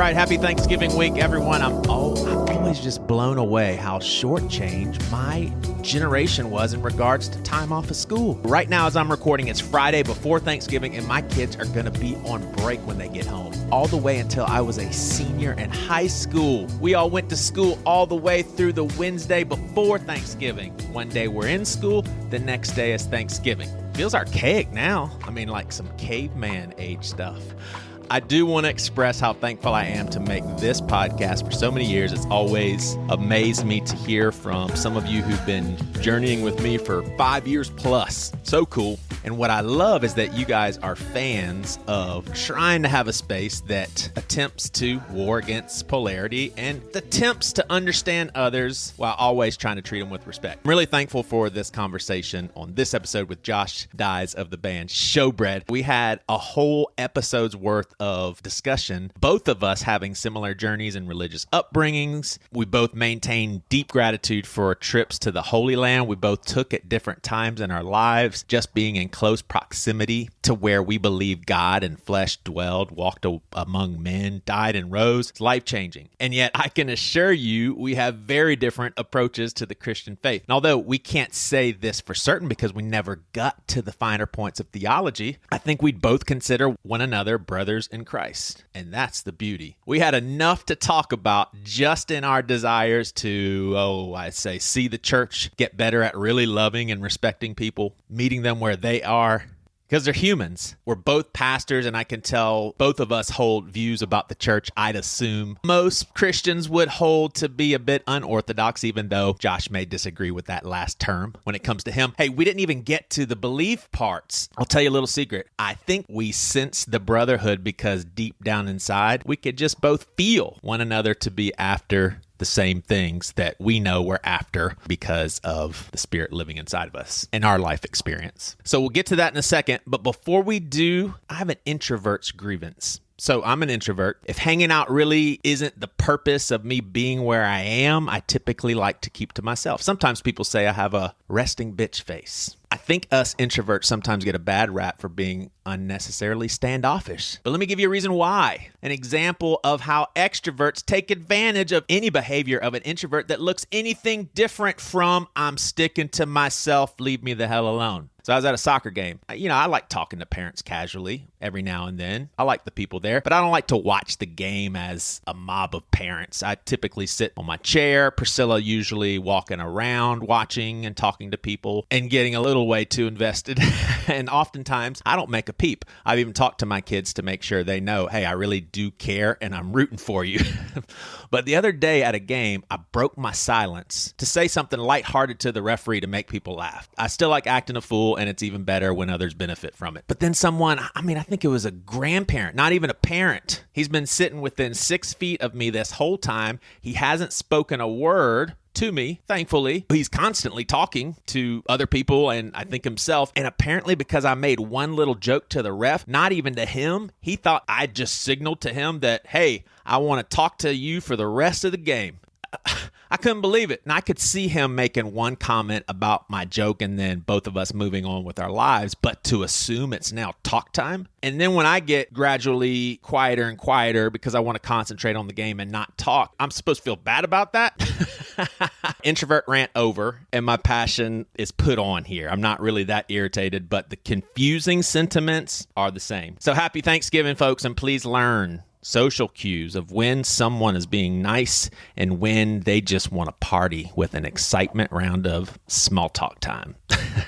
right, happy Thanksgiving week, everyone. I'm always just blown away how shortchanged my generation was in regards to time off of school. Right now, as I'm recording, it's Friday before Thanksgiving, and my kids are going to be on break when they get home. All the way until I was a senior in high school. We all went to school all the way through the Wednesday before Thanksgiving. One day we're in school, the next day is Thanksgiving. Feels archaic now. I mean, like some caveman age stuff. I do want to express how thankful I am to make this podcast for so many years. It's always amazed me to hear from some of you who've been journeying with me for 5 years plus. So cool. And what I love is that you guys are fans of trying to have a space that attempts to war against polarity and attempts to understand others while always trying to treat them with respect. I'm really thankful for this conversation on this episode with Josh Dyes of the band Showbread. We had a whole episode's worth of discussion, both of us having similar journeys and religious upbringings. We both maintain deep gratitude for trips to the Holy Land we both took at different times in our lives, just being in close proximity to where we believe God and flesh dwelled, walked among men, died and rose. It's life-changing. And yet I can assure you we have very different approaches to the Christian faith. And although we can't say this for certain because we never got to the finer points of theology, I think we'd both consider one another brothers in Christ. And that's the beauty. We had enough to talk about just in our desires to, see the church get better at really loving and respecting people, meeting them where they are, because they're humans. We're both pastors, and I can tell both of us hold views about the church I'd assume most Christians would hold to be a bit unorthodox, even though Josh may disagree with that last term when it comes to him. Hey, we didn't even get to the belief parts. I'll tell you a little secret. I think we sense the brotherhood because deep down inside, we could just both feel one another to be after the same things that we know we're after because of the Spirit living inside of us and our life experience. So we'll get to that in a second. But before we do, I have an introvert's grievance. So I'm an introvert. If hanging out really isn't the purpose of me being where I am, I typically like to keep to myself. Sometimes people say I have a resting bitch face. I think us introverts sometimes get a bad rap for being unnecessarily standoffish. But let me give you a reason why. An example of how extroverts take advantage of any behavior of an introvert that looks anything different from I'm sticking to myself, leave me the hell alone. So I was at a soccer game. I like talking to parents casually every now and then. I like the people there, but I don't like to watch the game as a mob of parents. I typically sit on my chair, Priscilla usually walking around, watching and talking to people and getting a little way too invested. And oftentimes I don't make a peep. I've even talked to my kids to make sure they know, hey, I really do care and I'm rooting for you. But the other day at a game, I broke my silence to say something lighthearted to the referee to make people laugh. I still like acting a fool, and it's even better when others benefit from it. But then someone, I think it was a grandparent, not even a parent. He's been sitting within 6 feet of me this whole time. He hasn't spoken a word to me, thankfully. He's constantly talking to other people and I think himself. And apparently because I made one little joke to the ref, not even to him, he thought I just signaled to him that, hey, I want to talk to you for the rest of the game. I couldn't believe it. And I could see him making one comment about my joke and then both of us moving on with our lives. But to assume it's now talk time. And then when I get gradually quieter and quieter because I want to concentrate on the game and not talk, I'm supposed to feel bad about that? Introvert rant over, and my passion is put on here. I'm not really that irritated, but the confusing sentiments are the same. So happy Thanksgiving, folks, and please learn social cues of when someone is being nice and when they just want to party with an excitement round of small talk time.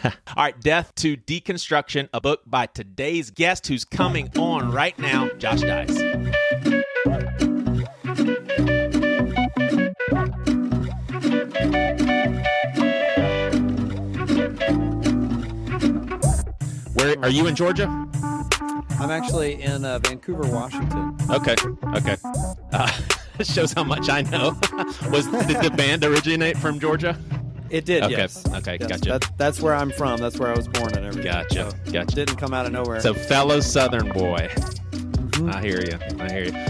All right, Death to Deconstruction, a book by today's guest who's coming on right now, Josh Dyes. Where are you in Georgia? I'm actually in Vancouver, Washington. Okay. Shows how much I know. Did the band originate from Georgia? It did, okay. yes. Okay, yes, gotcha. That's where I'm from. That's where I was born and everything. Gotcha. It didn't come out of nowhere. So, fellow Southern boy. Mm-hmm. I hear you.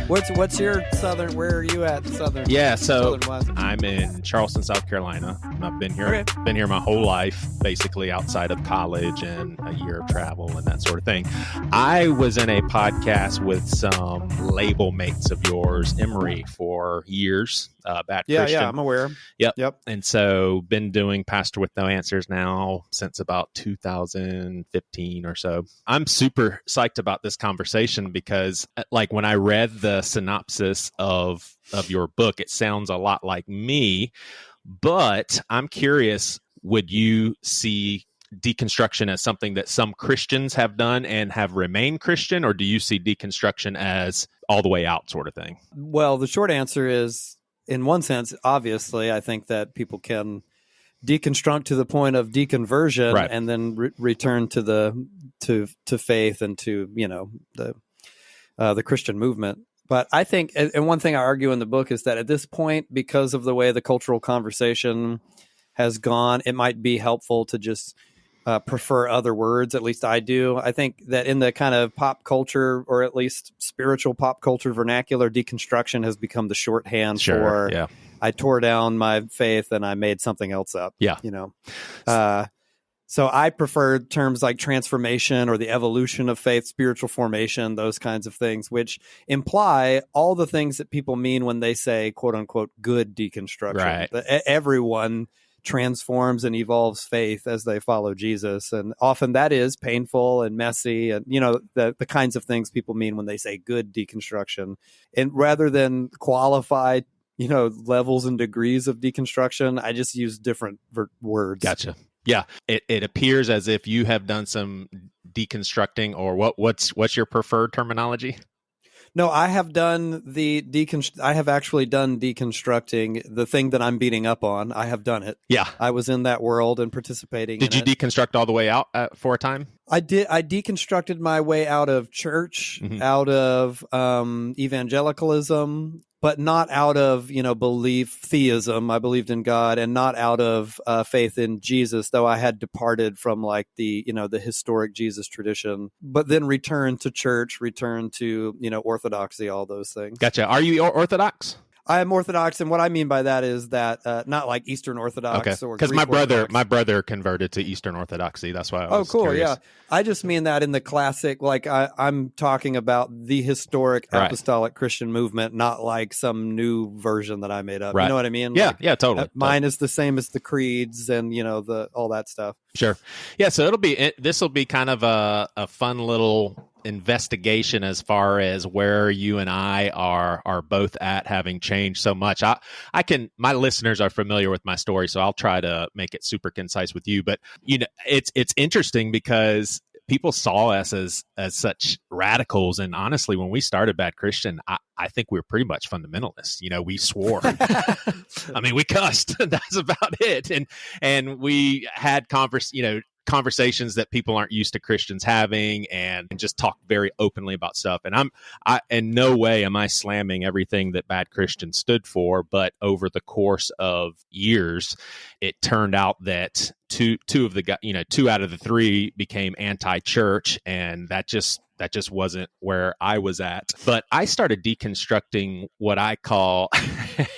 What's your Southern? Where are you at, Southern? Yeah, so Southern West? I'm in Charleston, South Carolina. I've been here, Okay. been here my whole life, basically outside of college and a year of travel and that sort of thing. I was in a podcast with some label mates of yours, Emory, for years. Bad Christian. Yeah, I'm aware. Yep. And so been doing Pastor with No Answers now since about 2015 or so. I'm super psyched about this conversation because like when I read the synopsis of your book, it sounds a lot like me, but I'm curious, would you see deconstruction as something that some Christians have done and have remained Christian, or do you see deconstruction as all the way out sort of thing? Well, the short answer is, in one sense, obviously, I think that people can deconstruct to the point of deconversion, right, and then return to faith and to the Christian movement. But I think, and one thing I argue in the book is that at this point, because of the way the cultural conversation has gone, it might be helpful to just prefer other words. At least I do. I think that in the kind of pop culture, or at least spiritual pop culture vernacular, deconstruction has become the shorthand for I tore down my faith and I made something else up. Yeah. So I prefer terms like transformation or the evolution of faith, spiritual formation, those kinds of things, which imply all the things that people mean when they say, quote unquote, good deconstruction. Right. Everyone transforms and evolves faith as they follow Jesus. And often that is painful and messy and, the kinds of things people mean when they say good deconstruction. And rather than qualify, levels and degrees of deconstruction, I just use different words. Gotcha. Yeah. It appears as if you have done some deconstructing, or what's your preferred terminology? No, I have done I have actually done deconstructing, the thing that I'm beating up on. I have done it. Yeah. I was in that world and participating. Did you deconstruct all the way out for a time? I did. I deconstructed my way out of church, out of evangelicalism, but not out of, theism. I believed in God, and not out of faith in Jesus, though I had departed from like the historic Jesus tradition, but then returned to church, returned to, orthodoxy, all those things. Gotcha. Are you Orthodox? I am Orthodox, and what I mean by that is that not like Eastern Orthodox or because Greek my brother converted to Eastern Orthodoxy. That's why I was curious. Yeah. I just mean that in the classic, like I'm talking about the historic apostolic Christian movement, not like some new version that I made up. Right. You know what I mean? Yeah, totally. Mine is the same as the creeds and all that stuff. Sure. Yeah. So this will be kind of a fun little investigation as far as where you and I are both at, having changed so much. My listeners are familiar with my story, so I'll try to make it super concise with you. But it's interesting because people saw us as such radicals, and honestly, when we started Bad Christian, I think we were pretty much fundamentalists. We swore. I mean, we cussed. That's about it. And we had conversations that people aren't used to Christians having, and just talk very openly about stuff. And I in no way am I slamming everything that Bad Christian stood for, but over the course of years, it turned out that two out of the three became anti-church, and that just wasn't where I was at. But I started deconstructing what I call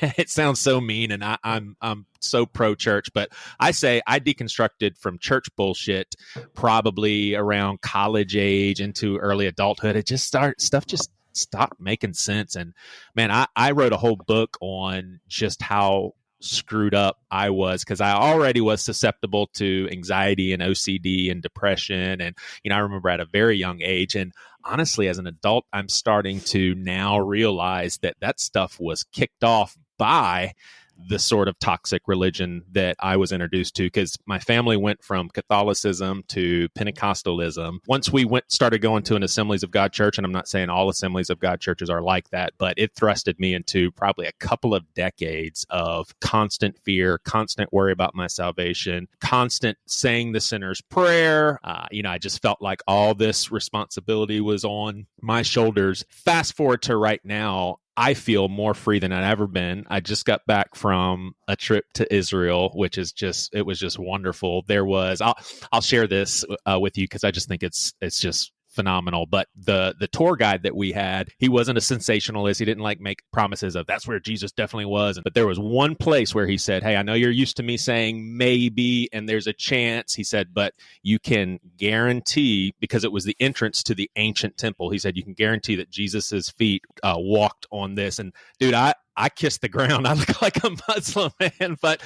it sounds so mean, and I'm so pro-church, but I say I deconstructed from church bullshit probably around college age into early adulthood. Stuff just stopped making sense. And man, I wrote a whole book on just how screwed up I was, because I already was susceptible to anxiety and OCD and depression. And, I remember at a very young age, and honestly, as an adult, I'm starting to now realize that stuff was kicked off by the sort of toxic religion that I was introduced to, because my family went from Catholicism to Pentecostalism. Once we started going to an Assemblies of God church, and I'm not saying all Assemblies of God churches are like that, but it thrusted me into probably a couple of decades of constant fear, constant worry about my salvation, constant saying the sinner's prayer. I just felt like all this responsibility was on my shoulders. Fast forward to right now, I feel more free than I've ever been. I just got back from a trip to Israel, which is it was just wonderful. I'll share this with you because I just think it's just phenomenal. But the tour guide that we had, he wasn't a sensationalist. He didn't like make promises of that's where Jesus definitely was. But there was one place where he said, hey, I know you're used to me saying maybe and there's a chance. He said, but you can guarantee, because it was the entrance to the ancient temple, he said, you can guarantee that Jesus's feet walked on this. And dude, I kissed the ground. I look like a Muslim, man. But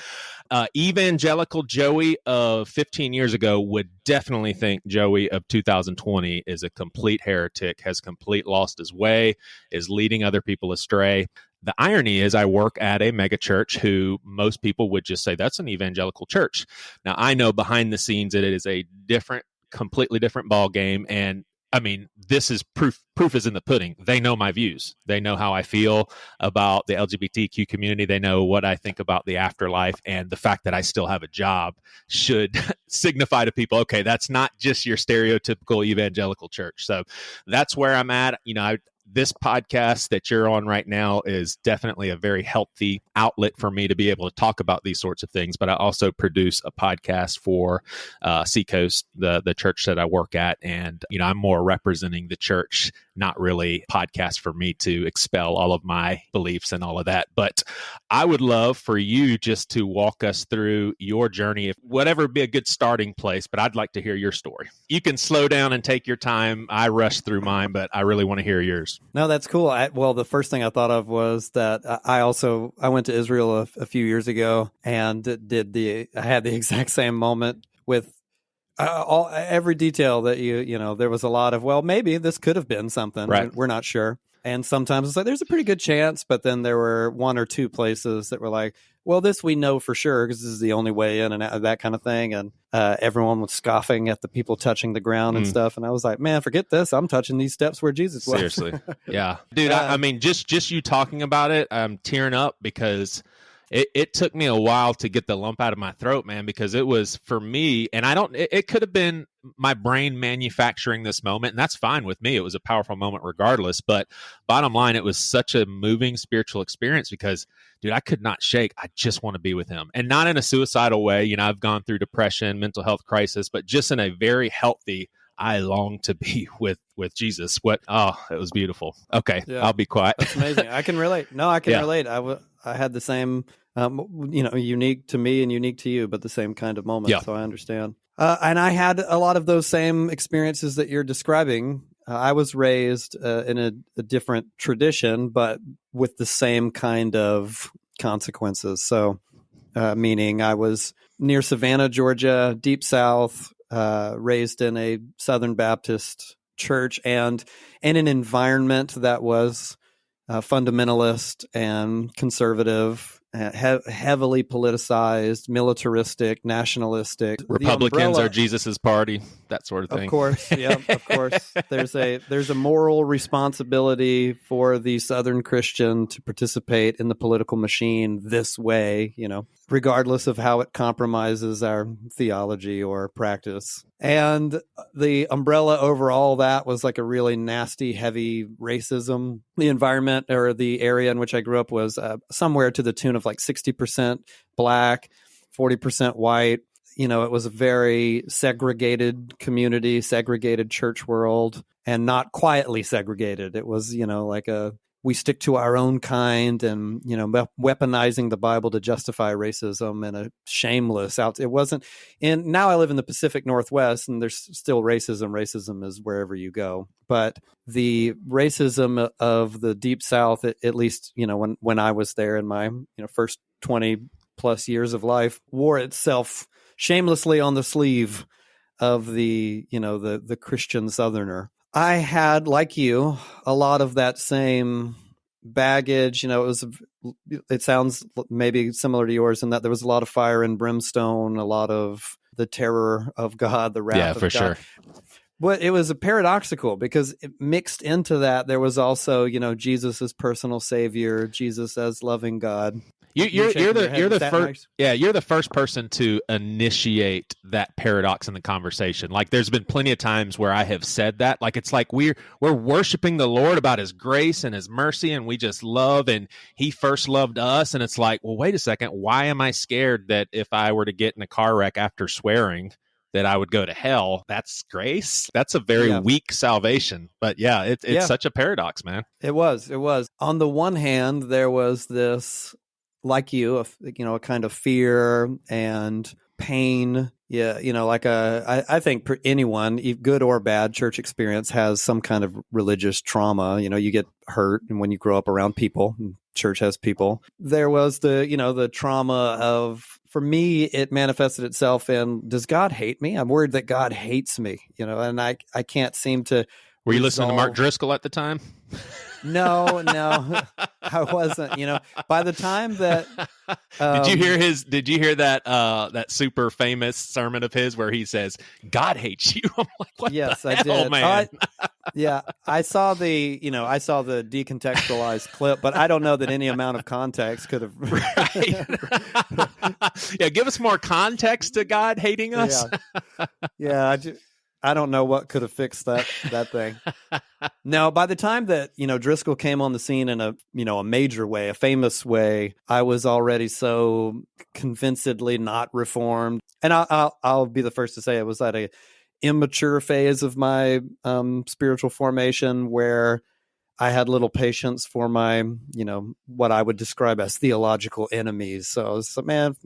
evangelical Joey of 15 years ago would definitely think Joey of 2020 is a complete heretic, has complete lost his way, is leading other people astray. The irony is I work at a mega church who most people would just say that's an evangelical church. Now, I know behind the scenes that it is a completely different ball game. And I mean, this is proof is in the pudding. They know my views. They know how I feel about the LGBTQ community. They know what I think about the afterlife, and the fact that I still have a job should signify to people, okay, that's not just your stereotypical evangelical church. So that's where I'm at. This podcast that you're on right now is definitely a very healthy outlet for me to be able to talk about these sorts of things. But I also produce a podcast for Seacoast, the church that I work at. And, I'm more representing the church, not really podcast for me to expel all of my beliefs and all of that. But I would love for you just to walk us through your journey, if whatever would be a good starting place, but I'd like to hear your story. You can slow down and take your time. I rushed through mine, but I really want to hear yours. No, that's cool. Well, the first thing I thought of was that I went to Israel a few years ago and I had the exact same moment with every detail that there was a lot of, well, maybe this could have been something. Right. We're not sure. And sometimes it's like, there's a pretty good chance. But then there were one or two places that were like, well, this we know for sure because this is the only way in and out, that kind of thing. And everyone was scoffing at the people touching the ground and stuff. And I was like, man, forget this. I'm touching these steps where Jesus was. Seriously. Yeah. Dude, I mean, just you talking about it, I'm tearing up because it took me a while to get the lump out of my throat, man, because it was for me, and it could have been my brain manufacturing this moment, and that's fine with me. It was a powerful moment regardless, but bottom line, it was such a moving spiritual experience because, dude, I could not shake. I just want to be with him, and not in a suicidal way. I've gone through depression, mental health crisis, but just in a very healthy, I long to be with Jesus. It was beautiful. Okay. Yeah. I'll be quiet. That's amazing. I can relate. No, I can relate. I had the same, unique to me and unique to you, but the same kind of moment. Yeah. So I understand. And I had a lot of those same experiences that you're describing. I was raised in a different tradition, but with the same kind of consequences. So, meaning I was near Savannah, Georgia, deep South, raised in a Southern Baptist church and in an environment that was fundamentalist and conservative, heavily politicized, militaristic, nationalistic. Republicans are Jesus's party, that sort of thing. Of course, yeah, of course. There's a moral responsibility for the Southern Christian to participate in the political machine this way, regardless of how it compromises our theology or practice. And the umbrella over all that was like a really nasty, heavy racism. The environment or the area in which I grew up was somewhere to the tune of like 60% black, 40% white. It was a very segregated community, segregated church world, and not quietly segregated. It was, we stick to our own kind and, weaponizing the Bible to justify racism and a shameless it wasn't. And now I live in the Pacific Northwest and there's still racism. Racism is wherever you go. But the racism of the Deep South, at least, when I was there in my, first 20 plus years of life, wore itself shamelessly on the sleeve of the Christian Southerner. I had, like you, a lot of that same baggage. It sounds maybe similar to yours in that there was a lot of fire and brimstone, a lot of the terror of God, the wrath of God. Yeah, for sure. But it was paradoxical because mixed into that, there was also, Jesus as personal savior, Jesus as loving God. You're the first person to initiate that paradox in the conversation. Like there's been plenty of times where I have said that, like it's like we're worshiping the Lord about his grace and his mercy, and we just love, and he first loved us, and it's like, well, wait a second, why am I scared that if I were to get in a car wreck after swearing that I would go to hell. That's grace. That's a very Yeah. weak salvation. But yeah, it's such a paradox, man. It was. On the one hand, there was this, like a kind of fear and pain. Yeah, I think anyone, good or bad, church experience has some kind of religious trauma. You get hurt, and when you grow up around people, and church has people. There was the trauma of, for me, it manifested itself in, does God hate me? I'm worried that God hates me, and I can't seem to. Were you listening to Mark Driscoll at the time? No, I wasn't. By the time that did you hear that super famous sermon of his where he says God hates you? I'm like, what yes, the I hell, did. man? I saw the decontextualized clip, but I don't know that any amount of context could have. Right. Yeah, give us more context to God hating us. Yeah. I don't know what could have fixed that thing. No, by the time that, Driscoll came on the scene in a major way, a famous way, I was already so convincedly not reformed. And I'll be the first to say it was at a immature phase of my spiritual formation where I had little patience for my, what I would describe as theological enemies. So I was like, man,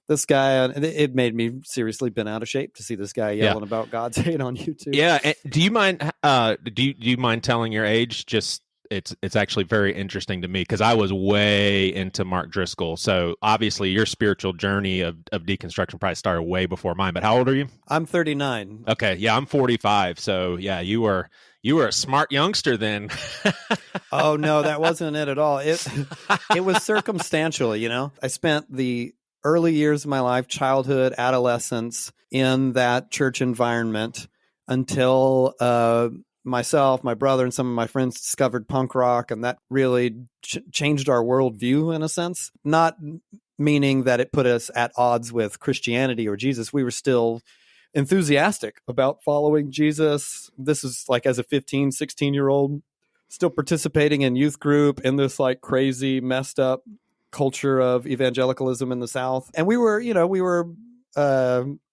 this guy, it made me seriously bent out of shape to see this guy yelling about God's hate on YouTube. Yeah. And do you mind? Do you mind telling your age? Just it's actually very interesting to me because I was way into Mark Driscoll. So obviously, your spiritual journey of deconstruction probably started way before mine. But how old are you? I'm 39. Okay. Yeah, I'm 45. So yeah, you were a smart youngster then. Oh no, that wasn't it at all. It was circumstantial. I spent the early years of my life, childhood, adolescence, in that church environment until myself, my brother, and some of my friends discovered punk rock, and that really changed our worldview in a sense. Not meaning that it put us at odds with Christianity or Jesus. We were still enthusiastic about following Jesus. This is like as a 15, 16-year-old, still participating in youth group in this like crazy, messed up culture of evangelicalism in the South. And we were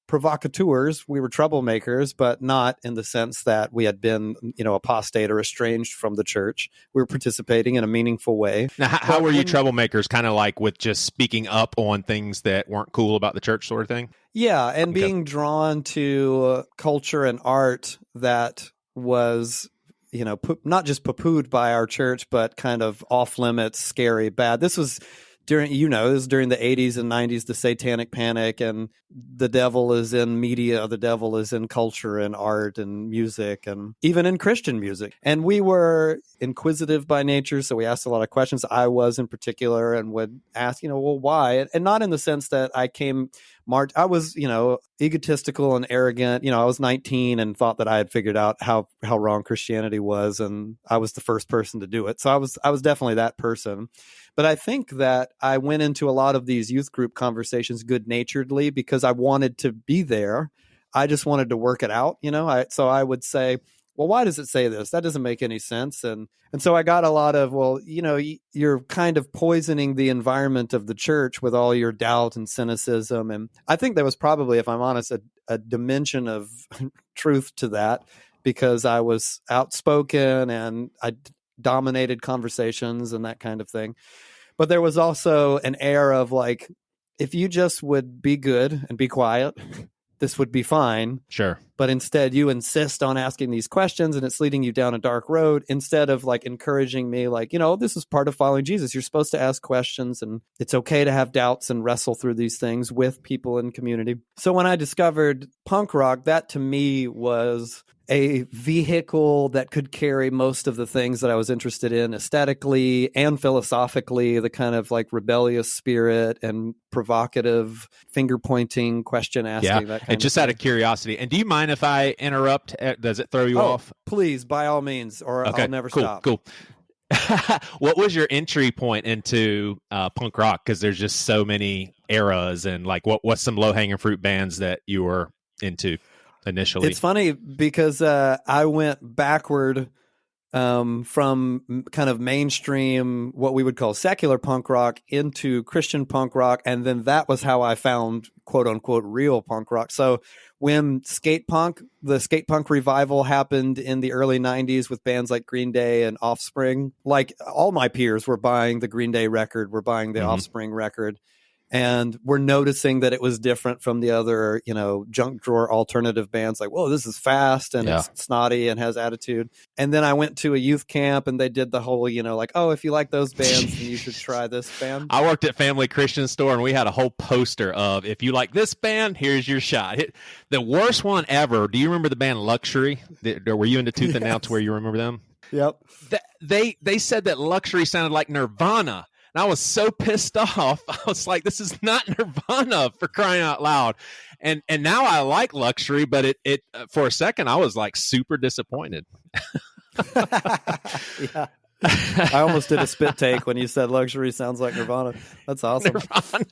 provocateurs, we were troublemakers, but not in the sense that we had been, apostate or estranged from the church. We were participating in a meaningful way. Now, how were you troublemakers? Kind of like with just speaking up on things that weren't cool about the church sort of thing? Yeah, and being drawn to culture and art that was not just poo-pooed by our church, but kind of off limits, scary, bad. This was during the 80s and 90s, the satanic panic, and the devil is in media, the devil is in culture and art and music, and even in Christian music. And we were inquisitive by nature, so we asked a lot of questions. I was in particular, and would ask, well, why? And not in the sense that I was, egotistical and arrogant. I was 19 and thought that I had figured out how wrong Christianity was, and I was the first person to do it. So I was definitely that person. But I think that I went into a lot of these youth group conversations good-naturedly because I wanted to be there. I just wanted to work it out, So I would say, well, why does it say this? That doesn't make any sense. And so I got a lot of, well, you're kind of poisoning the environment of the church with all your doubt and cynicism. And I think there was probably, if I'm honest, a dimension of truth to that because I was outspoken and I dominated conversations and that kind of thing. But there was also an air of like, if you just would be good and be quiet, this would be fine. Sure. But instead you insist on asking these questions and it's leading you down a dark road instead of like encouraging me like, this is part of following Jesus. You're supposed to ask questions and it's okay to have doubts and wrestle through these things with people in community. So when I discovered punk rock, that to me was a vehicle that could carry most of the things that I was interested in aesthetically and philosophically, the kind of like rebellious spirit and provocative finger pointing, question asking, that kind of just out of curiosity. And do you mind if I interrupt? Does it throw you off? Please, by all means, or okay, I'll never stop. Cool. What was your entry point into punk rock? Because there's just so many eras, and like, what's some low hanging fruit bands that you were into initially? It's funny because I went backward from kind of mainstream, what we would call secular punk rock, into Christian punk rock. And then that was how I found quote unquote real punk rock. So when the skate punk revival happened in the early 90s with bands like Green Day and Offspring, like all my peers were buying the Green Day record, were buying the Offspring record. And we're noticing that it was different from the other, junk drawer alternative bands. Like, whoa, this is fast and it's snotty and has attitude. And then I went to a youth camp and they did the whole, like, oh, if you like those bands, then you should try this band. I worked at Family Christian Store and we had a whole poster of, if you like this band, here's your shot. The worst one ever. Do you remember the band Luxury? Were you into Tooth and Nail to where you remember them? Yep. They said that Luxury sounded like Nirvana. And I was so pissed off. I was like, this is not Nirvana, for crying out loud. And now I like Luxury, but it for a second I was like super disappointed. Yeah. I almost did a spit take when you said Luxury sounds like Nirvana. That's awesome. Nirvana.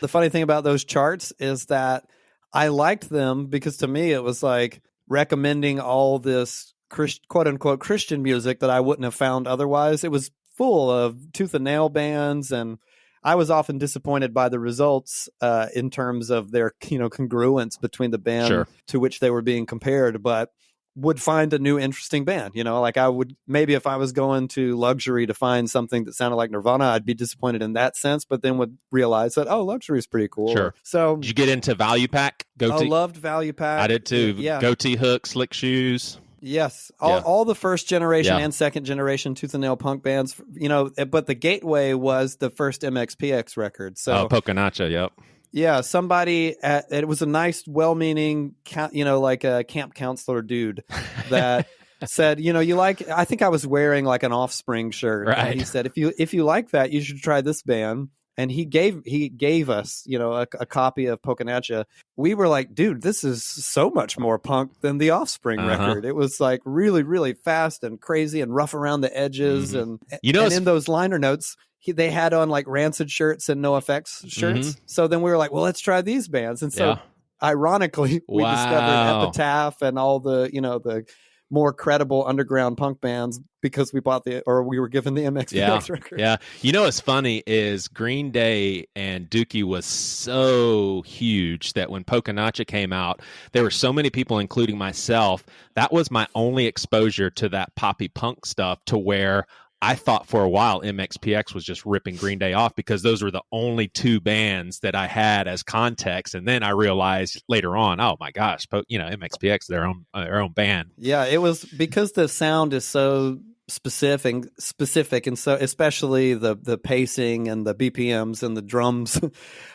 The funny thing about those charts is that I liked them because to me it was like recommending all this quote unquote Christian music that I wouldn't have found otherwise. It was full of tooth and nail bands, and I was often disappointed by the results in terms of their congruence between the band to which they were being compared, but would find a new interesting band. Like I would, maybe if I was going to Luxury to find something that sounded like Nirvana, I'd be disappointed in that sense, but then would realize that, oh, Luxury is pretty cool. Sure. So did you get into Value Pack? I loved Value Pack. I did too. Yeah. Goatee Hook, Slick Shoes. Yes, all the first generation and second generation tooth and nail punk bands, but the gateway was the first MXPX record. So Poconacha, yep. Yeah, somebody it was a nice, well-meaning, like a camp counselor dude that said, I think I was wearing like an Offspring shirt. Right. And he said, if you like that, you should try this band. And he gave us, a copy of Poconacha. We were like, dude, this is so much more punk than the Offspring record. It was like really, really fast and crazy and rough around the edges. And in those liner notes, they had on like Rancid shirts and NoFX shirts. So then we were like, well, let's try these bands. And so ironically, we discovered Epitaph and all the, the more credible underground punk bands because we were given the MXPX record. Yeah. What's funny is Green Day and Dookie was so huge that when Poconacha came out, there were so many people, including myself, that was my only exposure to that poppy punk stuff, to where I thought for a while MXPX was just ripping Green Day off because those were the only two bands that I had as context. And then I realized later on, oh my gosh, MXPX, their own band. Yeah, it was because the sound is so specific, and so especially the pacing and the BPMs and the drums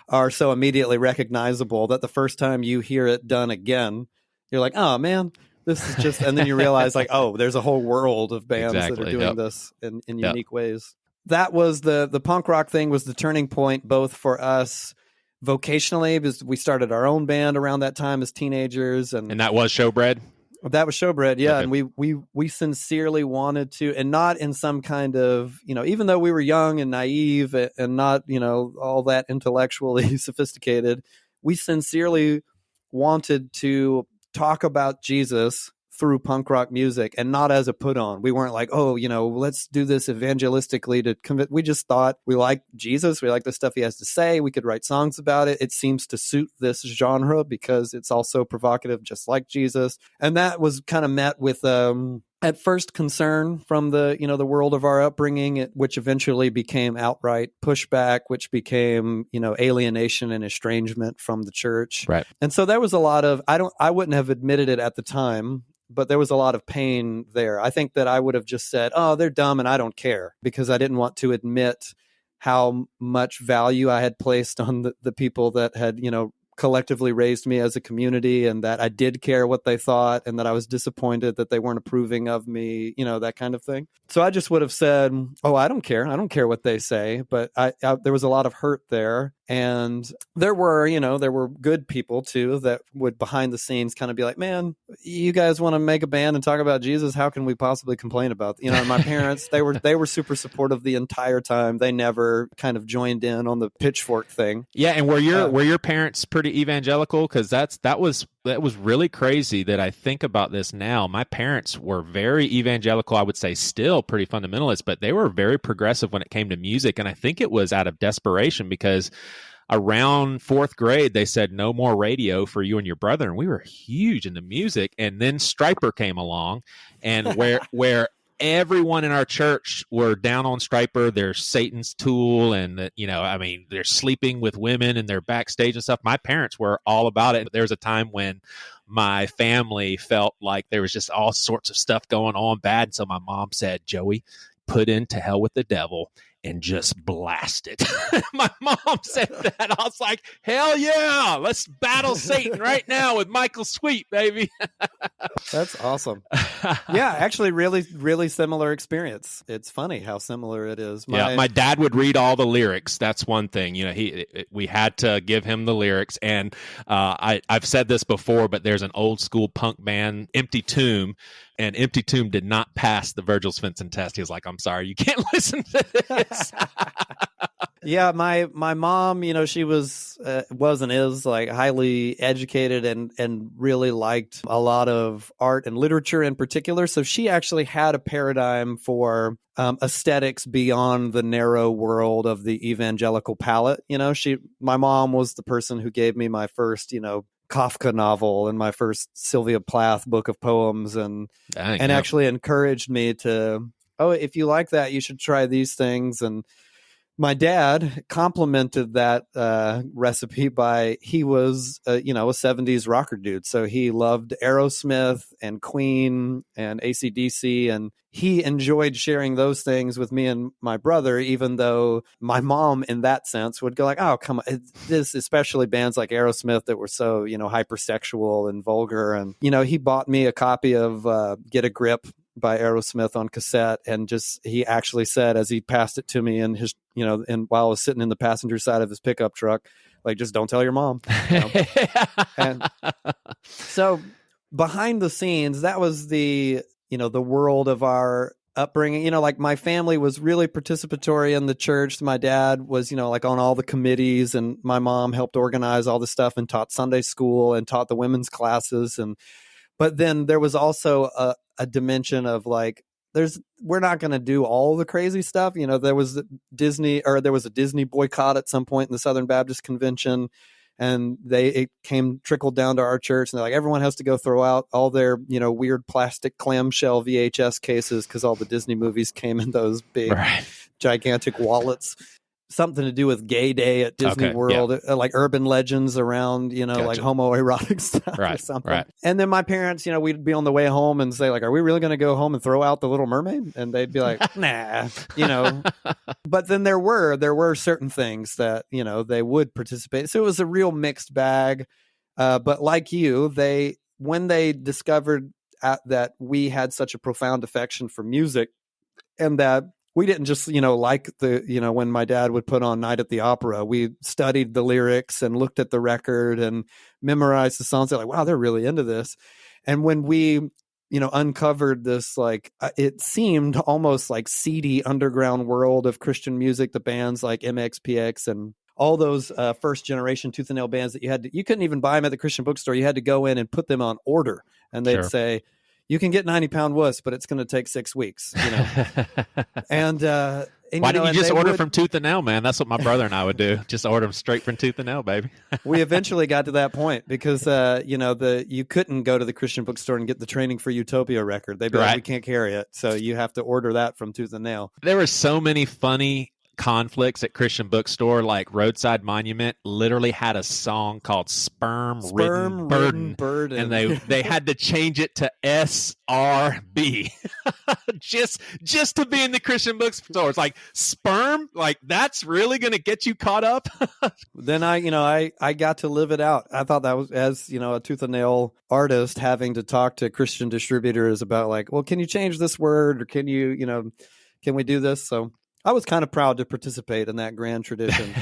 are so immediately recognizable that the first time you hear it done again, you're like, oh man. This is just, and then you realize like, oh, there's a whole world of bands that are doing this in unique ways. That was the punk rock thing was the turning point, both for us vocationally, because we started our own band around that time as teenagers. And that was Showbread? That was Showbread, yeah. Okay. And we sincerely wanted to, and not in some kind of, even though we were young and naive and not, all that intellectually sophisticated, we sincerely wanted to talk about Jesus through punk rock music and not as a put on. We weren't like, oh, let's do this evangelistically to convince. We just thought we like Jesus. We like the stuff he has to say. We could write songs about it. It seems to suit this genre because it's also provocative, just like Jesus. And that was kind of met with, at first concern from the world of our upbringing, which eventually became outright pushback, which became, alienation and estrangement from the church. Right. And so there was a lot of, I wouldn't have admitted it at the time, but there was a lot of pain there. I think that I would have just said, oh, they're dumb and I don't care, because I didn't want to admit how much value I had placed on the people that had, collectively raised me as a community, and that I did care what they thought, and that I was disappointed that they weren't approving of me, that kind of thing. So I just would have said, oh, I don't care. I don't care what they say. But there was a lot of hurt there. And there were good people too that would behind the scenes kind of be like, man, you guys want to make a band and talk about Jesus? How can we possibly complain about, my parents, they were super supportive the entire time. They never kind of joined in on the pitchfork thing. Yeah. And were your parents pretty evangelical? Cause that was really crazy that I think about this now. My parents were very evangelical. I would say still pretty fundamentalist, but they were very progressive when it came to music. And I think it was out of desperation because around fourth grade, they said no more radio for you and your brother. And we were huge into music. And then Stryper came along, and where everyone in our church were down on Stryper. They're Satan's tool. And, they're sleeping with women and they're backstage and stuff. My parents were all about it. There was a time when my family felt like there was just all sorts of stuff going on bad. So my mom said, Joey, put in To Hell with the Devil and just blast it. My mom said that. I was like, hell yeah, let's battle Satan right now with Michael Sweet, baby. That's awesome. Yeah, actually, really, really similar experience. It's funny how similar it is. My dad would read all the lyrics. That's one thing. We had to give him the lyrics. And I've said this before, but there's an old school punk band, Empty Tomb, and Empty Tomb did not pass the Virgil Svensson test. He was like, I'm sorry, you can't listen to this. Yeah, my mom, she was and is like highly educated and really liked a lot of art and literature in particular. So she actually had a paradigm for aesthetics beyond the narrow world of the evangelical palette. My mom was the person who gave me my first, Kafka novel and my first Sylvia Plath book of poems, and actually encouraged me to, if you like that, you should try these things. And my dad complimented that recipe by, he was a 70s rocker dude. So he loved Aerosmith and Queen and AC/DC, and he enjoyed sharing those things with me and my brother, even though my mom in that sense would go like, oh, come on, this, especially bands like Aerosmith that were so, hypersexual and vulgar. And, he bought me a copy of Get a Grip by Aerosmith on cassette, and he actually said, as he passed it to me in his, and while I was sitting in the passenger side of his pickup truck, like, just don't tell your mom. And so behind the scenes, that was the world of our upbringing. Like, my family was really participatory in the church. My dad was, like, on all the committees, and my mom helped organize all the stuff and taught Sunday school and taught the women's classes. But then there was also a dimension of like, we're not going to do all the crazy stuff. There was a Disney boycott at some point in the Southern Baptist Convention, and it trickled down to our church, and they're like, everyone has to go throw out all their, weird plastic clamshell VHS cases, because all the Disney movies came in those big, gigantic wallets. Something to do with Gay Day at Disney World, like urban legends around, like homoerotic stuff or something. Right. And then my parents, we'd be on the way home and say, like, are we really going to go home and throw out the Little Mermaid? And they'd be like, nah, But then there were certain things that, they would participate. So it was a real mixed bag. But like you, when they discovered that we had such a profound affection for music, and that we didn't just, like when my dad would put on Night at the Opera, we studied the lyrics and looked at the record and memorized the songs. They're like, wow, they're really into this. And when we, uncovered this, like, it seemed almost like seedy underground world of Christian music, the bands like MXPX and all those first generation Tooth and Nail bands that you couldn't even buy them at the Christian bookstore. You had to go in and put them on order, and they'd say, you can get 90-pound wuss, but it's going to take 6 weeks. And why didn't you just order from Tooth and Nail, man? That's what my brother and I would do. Just order them straight from Tooth and Nail, baby. We eventually got to that point because, you couldn't go to the Christian bookstore and get the Training for Utopia record. They'd be like, we can't carry it. So you have to order that from Tooth and Nail. There were so many funny conflicts at Christian bookstore. Like Roadside Monument literally had a song called Sperm Ridden Burden, and they had to change it to SRB just to be in the Christian bookstore. It's like, sperm, like, that's really going to get you caught up. Then I got to live it out. I thought that was, as a Tooth and Nail artist, having to talk to Christian distributors about, like, well, can you change this word, or can you can we do this? So I was kind of proud to participate in that grand tradition.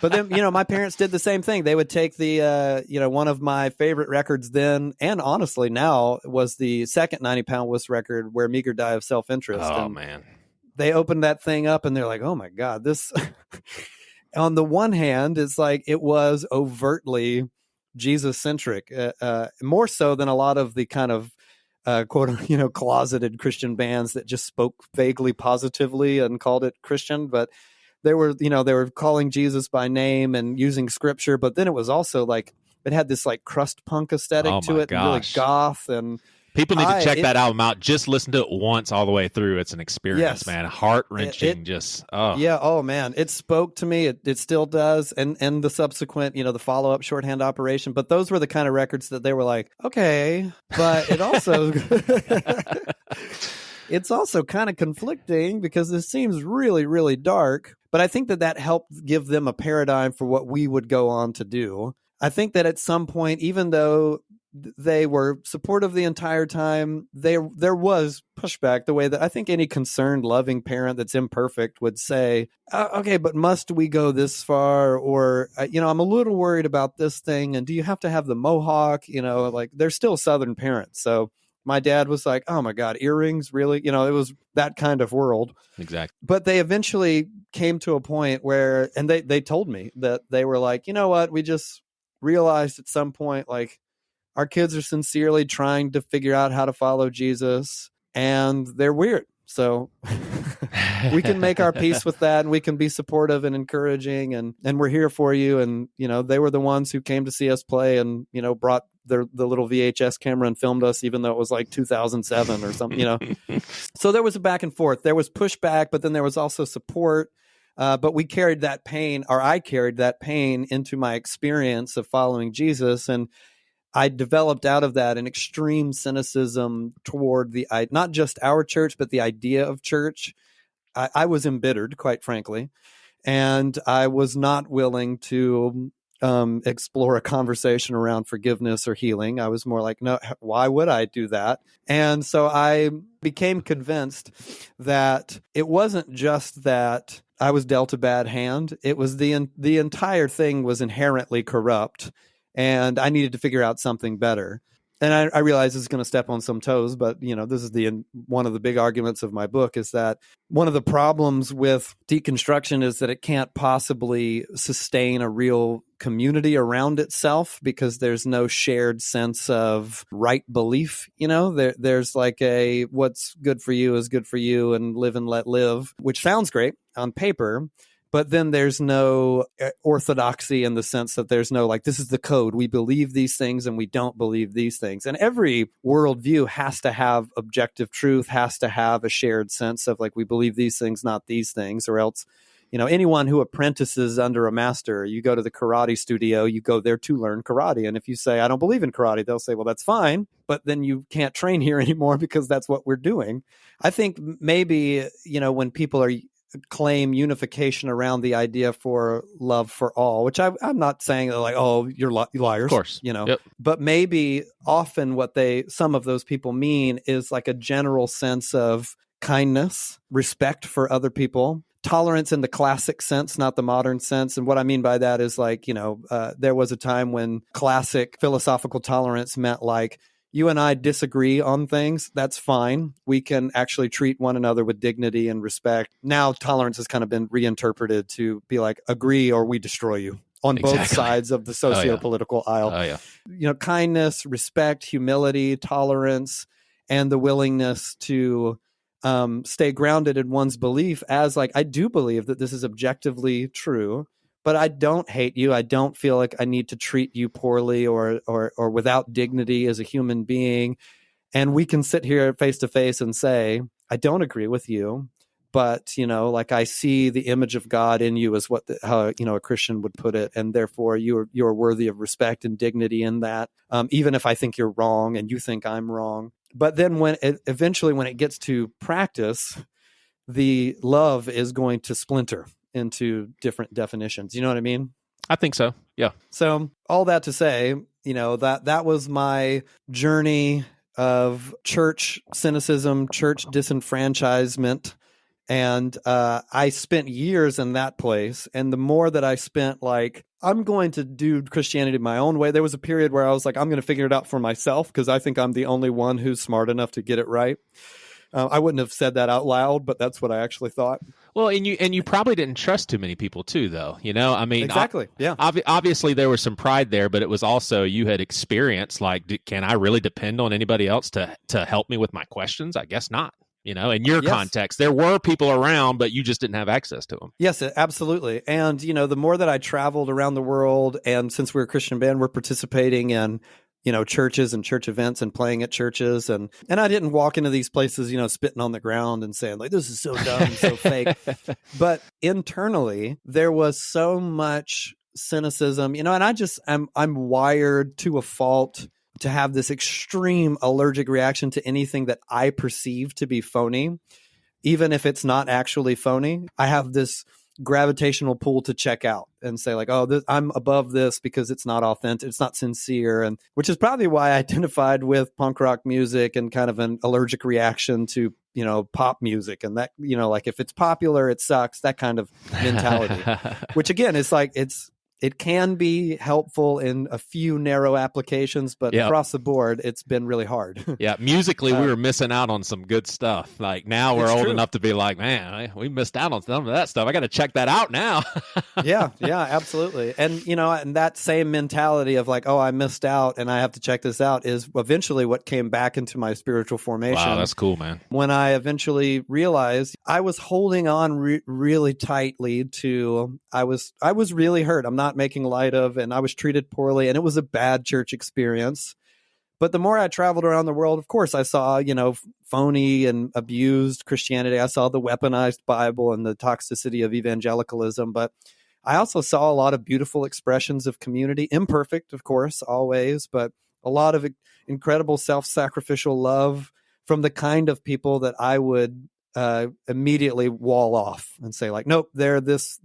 But then, my parents did the same thing. They would take the, one of my favorite records then, and honestly now, was the second 90-pound wuss record, Where Meager Die of Self-Interest. Oh, and man. They opened that thing up and they're like, oh my God, this, on the one hand, it's like it was overtly Jesus-centric, more so than a lot of the kind of quote, closeted Christian bands that just spoke vaguely positively and called it Christian. But they were calling Jesus by name and using scripture. But then it was also like, it had this like crust punk aesthetic to it, and really goth. And people need to check that album out. Just listen to it once all the way through. It's an experience, man. Heart-wrenching. Yeah. Oh man, it spoke to me. It still does. And the subsequent, the follow-up Shorthand Operation. But those were the kind of records that they were like, okay, but it also, it's also kind of conflicting because this seems really, really dark. But I think that helped give them a paradigm for what we would go on to do. I think that at some point, even though they were supportive the entire time, there was pushback, the way that I think any concerned, loving parent that's imperfect would say, okay, but must we go this far? Or, I'm a little worried about this thing. And do you have to have the mohawk? Like they're still Southern parents. So my dad was like, oh my God, earrings, really? It was that kind of world. Exactly. But they eventually came to a point where, and they told me that they were like, you know what, we just realized at some point, like, our kids are sincerely trying to figure out how to follow Jesus, and they're weird. So we can make our peace with that, and we can be supportive and encouraging, and we're here for you. And, they were the ones who came to see us play and, brought the little VHS camera and filmed us, even though it was like 2007 or something, So there was a back and forth. There was pushback, but then there was also support. But we carried that pain, or I carried that pain into my experience of following Jesus. And I developed out of that an extreme cynicism toward not just our church, but the idea of church. I was embittered, quite frankly, and I was not willing to explore a conversation around forgiveness or healing. I was more like, no, why would I do that? And so I became convinced that it wasn't just that I was dealt a bad hand. It was the entire thing was inherently corrupt, and I needed to figure out something better. And I realize this is going to step on some toes, but this is one of the big arguments of my book, is that one of the problems with deconstruction is that it can't possibly sustain a real community around itself because there's no shared sense of right belief. There's like what's good for you is good for you, and live and let live, which sounds great on paper. But then there's no orthodoxy in the sense that there's no, like, this is the code. We believe these things and we don't believe these things. And every worldview has to have objective truth, has to have a shared sense of, like, we believe these things, not these things, or else, anyone who apprentices under a master, you go to the karate studio, you go there to learn karate. And if you say, I don't believe in karate, they'll say, well, that's fine, but then you can't train here anymore because that's what we're doing. I think maybe, when people claim unification around the idea for love for all, which I'm not saying like, oh, you're liars, of course, yep. But maybe often what some of those people mean is like a general sense of kindness, respect for other people, tolerance in the classic sense, not the modern sense. And what I mean by that is like, there was a time when classic philosophical tolerance meant like, you and I disagree on things, that's fine. We can actually treat one another with dignity and respect. Now, tolerance has kind of been reinterpreted to be like, agree or we destroy you on both sides of the socio-political aisle. Oh, yeah. Kindness, respect, humility, tolerance, and the willingness to stay grounded in one's belief as like, I do believe that this is objectively true, but I don't hate you. I don't feel like I need to treat you poorly or without dignity as a human being. And we can sit here face to face and say, I don't agree with you, but like I see the image of God in you, is how a Christian would put it, and therefore you're worthy of respect and dignity in that, even if I think you're wrong and you think I'm wrong. But then when it gets to practice, the love is going to splinter into different definitions. You know what I mean? I think so. Yeah. So all that to say, that was my journey of church cynicism, church disenfranchisement, And I spent years in that place. And the more that I spent, like, I'm going to do Christianity my own way. There was a period where I was like, I'm going to figure it out for myself because I think I'm the only one who's smart enough to get it right. I wouldn't have said that out loud, but that's what I actually thought. Well, and you probably didn't trust too many people too, though. I mean, Exactly. Yeah. Obviously, there was some pride there, but it was also you had experienced. Like, can I really depend on anybody else to help me with my questions? I guess not. In your context, there were people around, but you just didn't have access to them. Yes, absolutely. And the more that I traveled around the world, and since we're a Christian band, we're participating in churches and church events and playing at churches. And I didn't walk into these places, spitting on the ground and saying like, this is so dumb and so fake. But internally, there was so much cynicism, and I'm wired to a fault to have this extreme allergic reaction to anything that I perceive to be phony, even if it's not actually phony. I have this gravitational pull to check out and say like, oh, I'm above this because it's not authentic, it's not sincere, and which is probably why I identified with punk rock music and kind of an allergic reaction to pop music, and that like if it's popular it sucks, that kind of mentality. Which again is like it can be helpful in a few narrow applications, but across the board, it's been really hard. Yeah, musically, we were missing out on some good stuff. Like now we're old enough to be like, man, we missed out on some of that stuff. I got to check that out now. Yeah, absolutely. And, and that same mentality of like, oh, I missed out and I have to check this out is eventually what came back into my spiritual formation. Wow, that's cool, man. When I eventually realized I was holding on really tightly to, I was really hurt. I'm not making light of, and I was treated poorly, and it was a bad church experience. But the more I traveled around the world, of course, I saw, phony and abused Christianity. I saw the weaponized Bible and the toxicity of evangelicalism. But I also saw a lot of beautiful expressions of community, imperfect, of course, always, but a lot of incredible self-sacrificial love from the kind of people that I would immediately wall off and say like, nope, they're this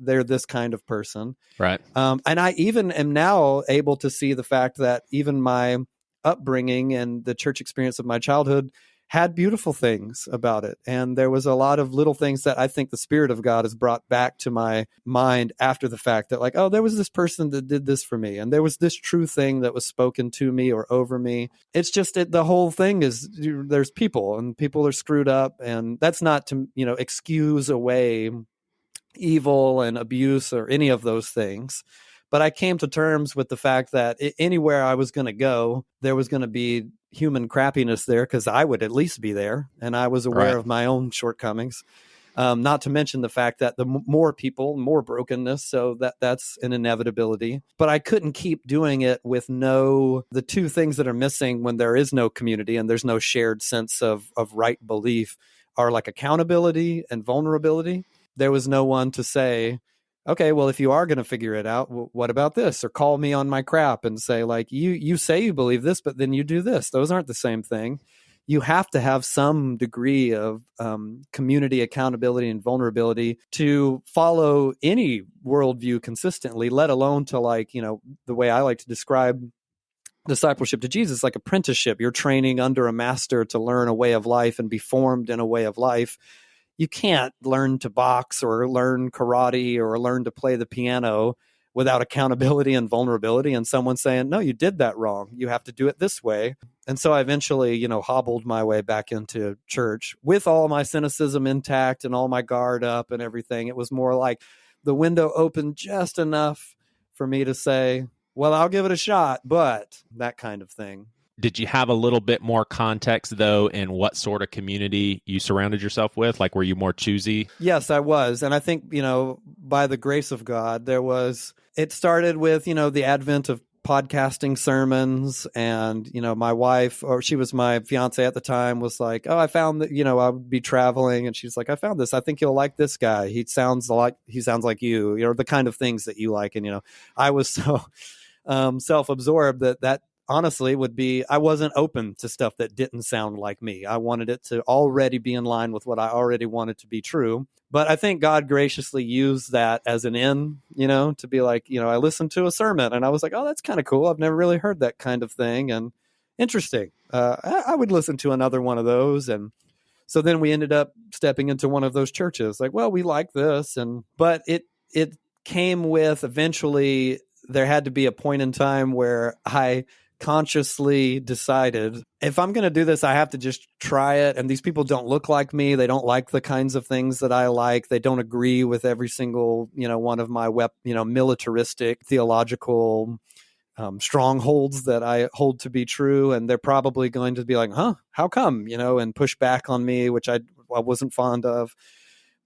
kind of person. Right. And I even am now able to see the fact that even my upbringing and the church experience of my childhood had beautiful things about it. And there was a lot of little things that I think the Spirit of God has brought back to my mind after the fact, that like, oh, there was this person that did this for me. And there was this true thing that was spoken to me or over me. It's just the whole thing is there's people, and people are screwed up. And that's not to, excuse away evil and abuse or any of those things. But I came to terms with the fact that anywhere I was going to go, there was going to be human crappiness there, because I would at least be there. And I was aware of my own shortcomings, not to mention the fact that the more people, more brokenness. So that's an inevitability. But I couldn't keep doing it with the two things that are missing when there is no community and there's no shared sense of right belief are like accountability and vulnerability. There was no one to say, okay, well, if you are going to figure it out, what about this? Or call me on my crap and say, like, you say you believe this, but then you do this. Those aren't the same thing. You have to have some degree of community accountability and vulnerability to follow any worldview consistently, let alone to, like, the way I like to describe discipleship to Jesus, like apprenticeship. You're training under a master to learn a way of life and be formed in a way of life. You can't learn to box or learn karate or learn to play the piano without accountability and vulnerability and someone saying, no, you did that wrong. You have to do it this way. And so I eventually, hobbled my way back into church with all my cynicism intact and all my guard up and everything. It was more like the window opened just enough for me to say, well, I'll give it a shot, but that kind of thing. Did you have a little bit more context, though, in what sort of community you surrounded yourself with? Like, were you more choosy? Yes, I was. And I think, by the grace of God, it started with, the advent of podcasting sermons. And, my wife, or she was my fiance at the time, was like, oh, I found that, I would be traveling. And she's like, I found this. I think you'll like this guy. He sounds like you, the kind of things that you like. And, I was so self-absorbed that honestly would be, I wasn't open to stuff that didn't sound like me. I wanted it to already be in line with what I already wanted to be true. But I think God graciously used that as an in, to be like, I listened to a sermon and I was like, oh, that's kind of cool. I've never really heard that kind of thing. And interesting. I would listen to another one of those. And So then we ended up stepping into one of those churches. Like, well, we like this, but it came with eventually there had to be a point in time where I consciously decided if I'm going to do this, I have to just try it. And these people don't look like me. They don't like the kinds of things that I like. They don't agree with every single, one of my militaristic theological strongholds that I hold to be true. And they're probably going to be like, how come, and push back on me, which I wasn't fond of.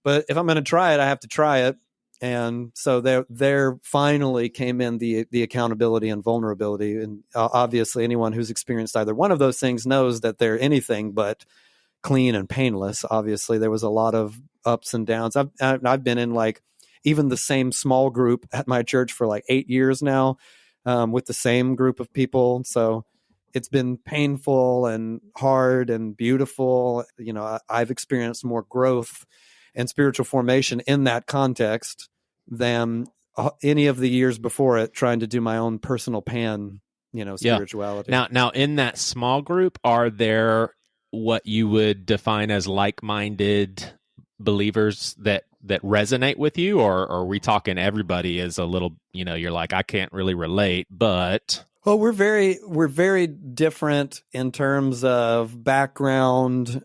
But if I'm going to try it, I have to try it. And so there finally came in the accountability and vulnerability. And obviously anyone who's experienced either one of those things knows that they're anything but clean and painless. Obviously there was a lot of ups and downs. I've been in like even the same small group at my church for like 8 years now, with the same group of people. So it's been painful and hard and beautiful. I've experienced more growth and spiritual formation in that context than any of the years before it, trying to do my own personal spirituality. Now in that small group, are there what you would define as like-minded believers that resonate with you, or are we talking everybody is a little, you're like, I can't really relate, but... Well, we're very different in terms of background,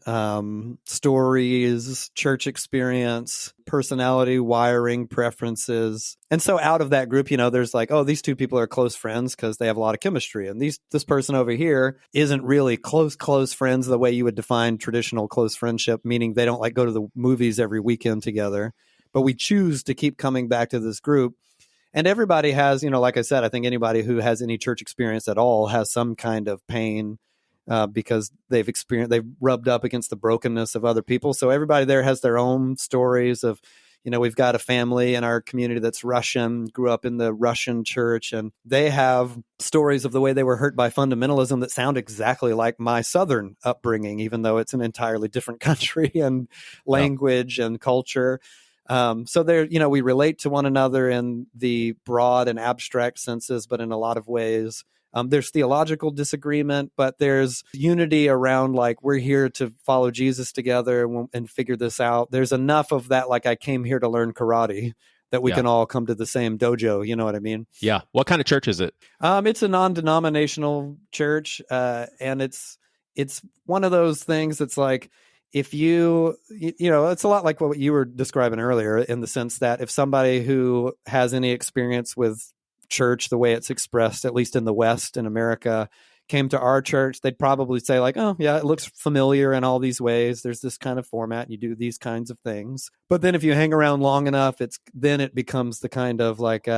stories, church experience, personality, wiring, preferences. And so out of that group, there's like, oh, these two people are close friends because they have a lot of chemistry. And this person over here isn't really close friends the way you would define traditional close friendship, meaning they don't like go to the movies every weekend together. But we choose to keep coming back to this group. And everybody has, like I said, I think anybody who has any church experience at all has some kind of pain because they've rubbed up against the brokenness of other people. So everybody there has their own stories of, we've got a family in our community that's Russian, grew up in the Russian church, and they have stories of the way they were hurt by fundamentalism that sound exactly like my Southern upbringing, even though it's an entirely different country and language and culture. So there, we relate to one another in the broad and abstract senses, but in a lot of ways, there's theological disagreement, but there's unity around like, we're here to follow Jesus together and figure this out. There's enough of that. Like I came here to learn karate that we can all come to the same dojo. You know what I mean? Yeah. What kind of church is it? It's a non-denominational church. And it's one of those things that's like, if it's a lot like what you were describing earlier in the sense that if somebody who has any experience with church, the way it's expressed, at least in the West in America, came to our church, they'd probably say like, oh yeah, it looks familiar in all these ways. There's this kind of format. You do these kinds of things. But then if you hang around long enough, it becomes the kind of like,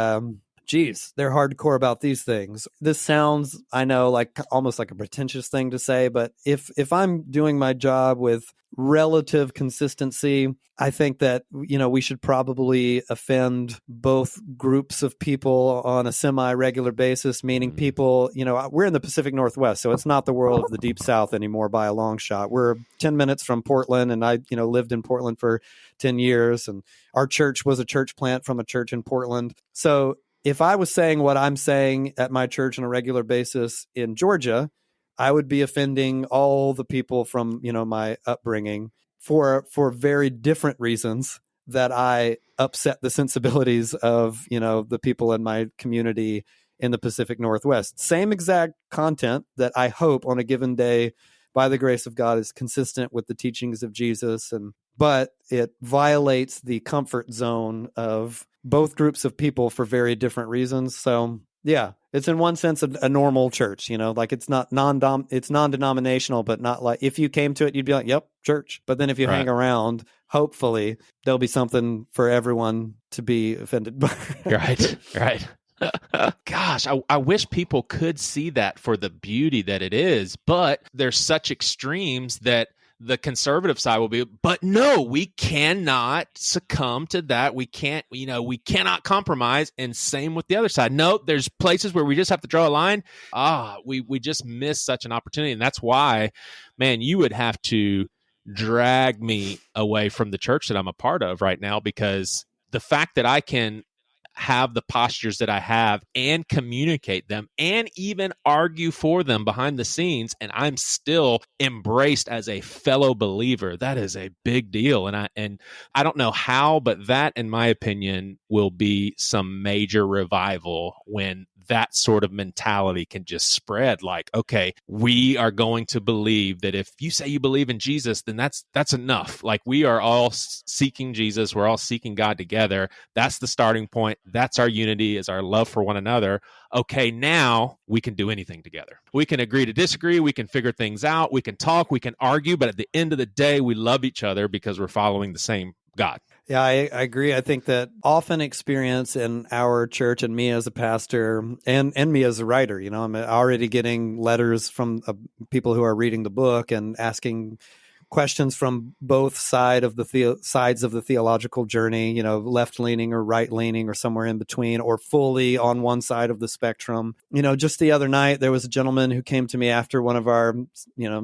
geez, they're hardcore about these things. This sounds, I know, like almost like a pretentious thing to say, but if I'm doing my job with relative consistency, I think that, we should probably offend both groups of people on a semi-regular basis, meaning people, we're in the Pacific Northwest, so it's not the world of the Deep South anymore by a long shot. We're 10 minutes from Portland, and I, lived in Portland for 10 years, and our church was a church plant from a church in Portland. So if I was saying what I'm saying at my church on a regular basis in Georgia, I would be offending all the people from, my upbringing for very different reasons that I upset the sensibilities of, the people in my community in the Pacific Northwest. Same exact content that I hope on a given day, by the grace of God, is consistent with the teachings of Jesus, but it violates the comfort zone of both groups of people for very different reasons. So yeah, it's in one sense a normal church, like it's not it's non-denominational, but not like if you came to it, you'd be like, yep, church. But then if you hang around, hopefully there'll be something for everyone to be offended by. Right. Gosh, I wish people could see that for the beauty that it is, but there's such extremes that the conservative side will be, but no, we cannot succumb to that. We can't, we cannot compromise. And same with the other side. No, there's places where we just have to draw a line. We just miss such an opportunity. And that's why, man, you would have to drag me away from the church that I'm a part of right now, because the fact that I can have the postures that I have and communicate them and even argue for them behind the scenes, and I'm still embraced as a fellow believer, that is a big deal. And I don't know how, but that, in my opinion, will be some major revival when that sort of mentality can just spread. Like, okay, we are going to believe that if you say you believe in Jesus, then that's enough. Like, we are all seeking Jesus. We're all seeking God together. That's the starting point. That's our unity, is our love for one another. Okay, now we can do anything together. We can agree to disagree. We can figure things out. We can talk. We can argue. But at the end of the day, we love each other because we're following the same God. Yeah, I agree. I think that often experience in our church, and me as a pastor and me as a writer, I'm already getting letters from people who are reading the book and asking questions from both sides of the theological journey, left-leaning or right-leaning or somewhere in between, or fully on one side of the spectrum. Just the other night, there was a gentleman who came to me after one of our,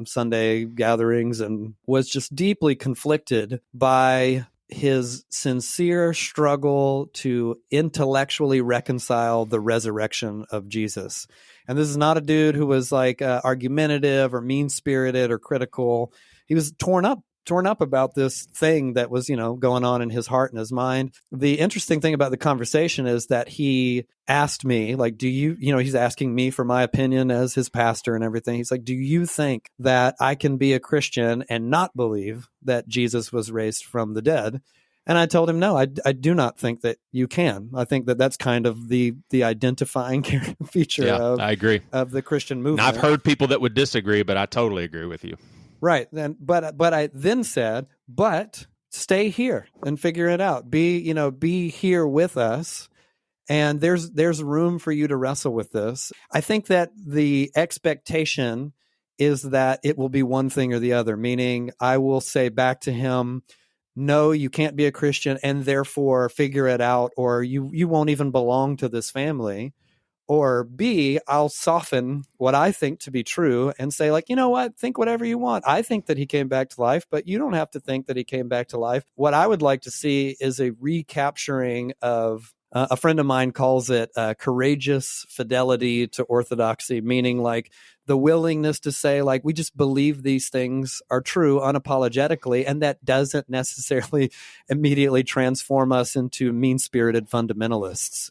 Sunday gatherings and was just deeply conflicted by his sincere struggle to intellectually reconcile the resurrection of Jesus. And this is not a dude who was like argumentative or mean-spirited or critical. He was torn up about this thing that was, going on in his heart and his mind. The interesting thing about the conversation is that he asked me, like, he's asking me for my opinion as his pastor and everything. He's like, do you think that I can be a Christian and not believe that Jesus was raised from the dead? And I told him, no, I do not think that you can. I think that that's kind of the identifying feature I agree. of the Christian movement. And I've heard people that would disagree, but I totally agree with you. Right. But I then said, but stay here and figure it out. Be here with us. And there's room for you to wrestle with this. I think that the expectation is that it will be one thing or the other, meaning I will say back to him, no, you can't be a Christian and therefore figure it out, or you won't even belong to this family. Or B, I'll soften what I think to be true and say, like, you know what, think whatever you want. I think that he came back to life, but you don't have to think that he came back to life. What I would like to see is a recapturing of, a friend of mine calls it courageous fidelity to orthodoxy, meaning like the willingness to say, like, we just believe these things are true unapologetically, and that doesn't necessarily immediately transform us into mean-spirited fundamentalists.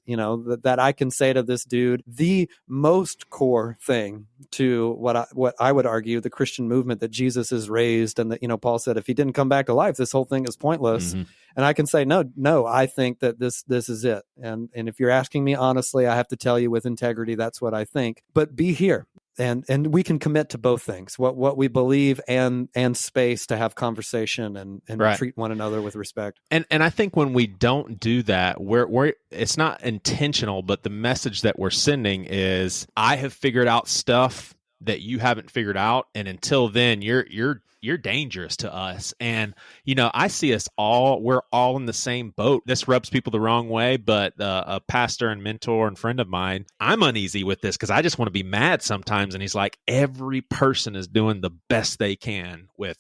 That I can say to this dude, the most core thing to what I would argue the Christian movement, that Jesus is raised, and that, Paul said, if he didn't come back to life, this whole thing is pointless. Mm-hmm. And I can say, no, I think that this is it. And if you're asking me honestly, I have to tell you with integrity, that's what I think. But be here. And we can commit to both things, what we believe and space to have conversation and right. Treat one another with respect. And I think when we don't do that, we're it's not intentional, but the message that we're sending is, I have figured out stuff that you haven't figured out, and until then, you're dangerous to us. And, I see us all, we're all in the same boat. This rubs people the wrong way, but a pastor and mentor and friend of mine, I'm uneasy with this because I just want to be mad sometimes. And he's like, every person is doing the best they can with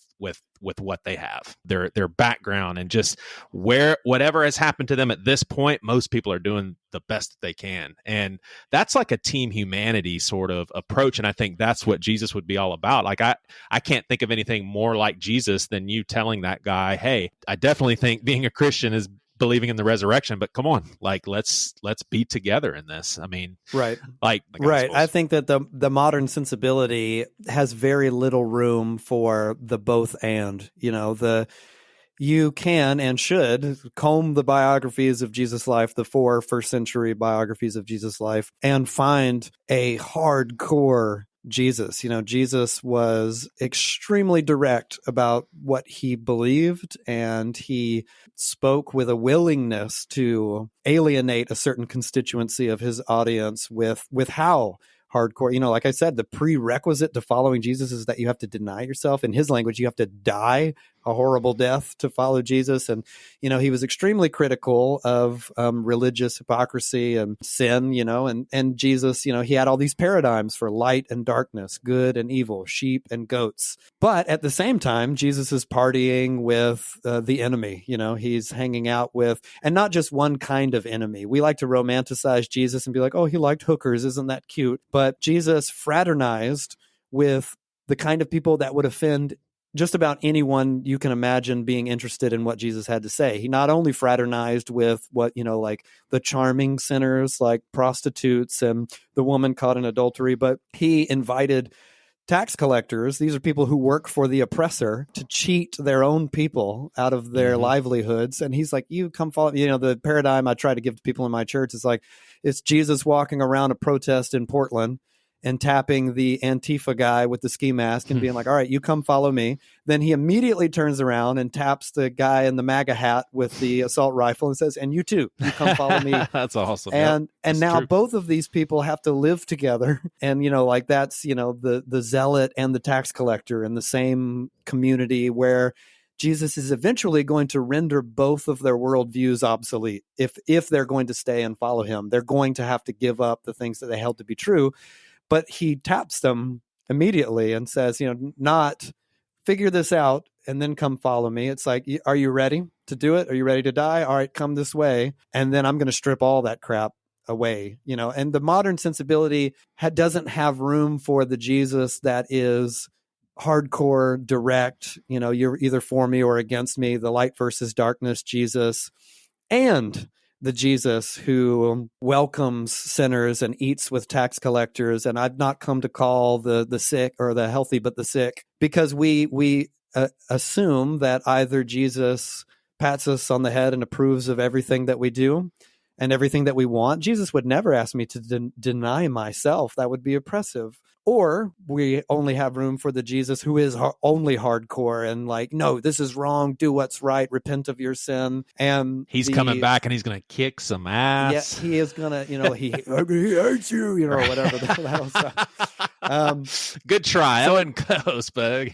what they have, their background, and just whatever has happened to them at this point, most people are doing the best that they can. And that's like a team humanity sort of approach. And I think that's what Jesus would be all about. Like, I can't think of anything more like Jesus than you telling that guy, hey, I definitely think being a Christian is believing in the resurrection, but come on, like, let's be together in this. I mean, right. Like, right. I think that the modern sensibility has very little room for the both and, you can and should comb the biographies of Jesus' life, the 4 first century biographies of Jesus' life, and find a hardcore Jesus. Jesus was extremely direct about what he believed, and he spoke with a willingness to alienate a certain constituency of his audience with how hardcore. Like I said, the prerequisite to following Jesus is that you have to deny yourself. In his language, you have to die a horrible death to follow Jesus. And, he was extremely critical of religious hypocrisy and sin, and Jesus, he had all these paradigms for light and darkness, good and evil, sheep and goats. But at the same time, Jesus is partying with the enemy. He's hanging out with, and not just one kind of enemy. We like to romanticize Jesus and be like, oh, he liked hookers. Isn't that cute? But Jesus fraternized with the kind of people that would offend just about anyone you can imagine being interested in what Jesus had to say. He not only fraternized with what, like the charming sinners, like prostitutes and the woman caught in adultery, but he invited tax collectors. These are people who work for the oppressor to cheat their own people out of their livelihoods. And he's like, you come follow, the paradigm I try to give to people in my church is like, it's Jesus walking around a protest in Portland and tapping the Antifa guy with the ski mask and being like, all right, you come follow me. Then he immediately turns around and taps the guy in the MAGA hat with the assault rifle and says, and you too, you come follow me. That's awesome. And That's now true. both of these people have to live together. And, that's, the zealot and the tax collector in the same community, where Jesus is eventually going to render both of their worldviews obsolete. If they're going to stay and follow him, they're going to have to give up the things that they held to be true. But he taps them immediately and says, not figure this out and then come follow me. It's like, are you ready to do it? Are you ready to die? All right, come this way. And then I'm going to strip all that crap away, and the modern sensibility doesn't have room for the Jesus that is hardcore, direct, you're either for me or against me, the light versus darkness Jesus, and the Jesus who welcomes sinners and eats with tax collectors. And I've not come to call the sick or the healthy, but the sick, because we assume that either Jesus pats us on the head and approves of everything that we do and everything that we want. Jesus would never ask me to deny myself. That would be oppressive. Or we only have room for the Jesus who is only hardcore and like, no, this is wrong. Do what's right. Repent of your sin. And he's coming back and he's going to kick some ass. Yeah, he is going to, he hates you, or whatever that'll say. Good try. I wasn't close, but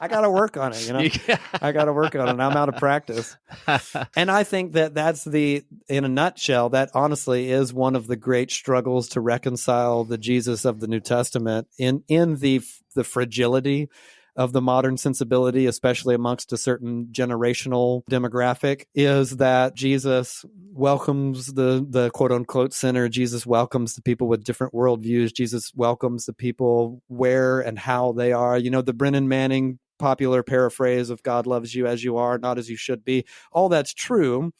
I got to work on it. I got to work on it. I'm out of practice. And I think that's in a nutshell, that honestly is one of the great struggles to reconcile the Jesus of the New Testament in the fragility of the modern sensibility, especially amongst a certain generational demographic, is that Jesus welcomes the quote unquote sinner. Jesus welcomes the people with different worldviews. Jesus welcomes the people where and how they are. The Brennan Manning popular paraphrase of God loves you as you are, not as you should be. All that's true.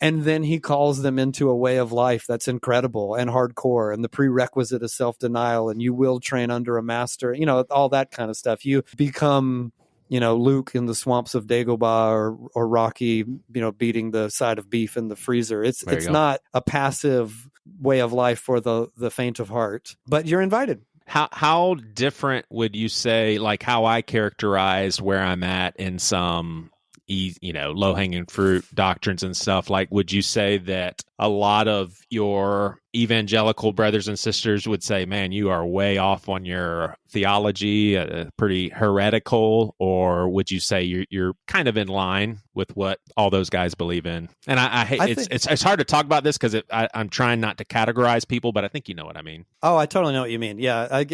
And then he calls them into a way of life that's incredible and hardcore, and the prerequisite is self-denial, and you will train under a master, all that kind of stuff. You become, Luke in the swamps of Dagobah, or Rocky, beating the side of beef in the freezer. It's not a passive way of life for the faint of heart, but you're invited. How different would you say, like how I characterized where I'm at in some low-hanging fruit doctrines and stuff, like would you say that a lot of your evangelical brothers and sisters would say, man, you are way off on your theology, pretty heretical, or would you say you're kind of in line with what all those guys believe in? And I hate it's hard to talk about this because I'm trying not to categorize people, but I think you know what I mean. Oh, I totally know what you mean. Yeah,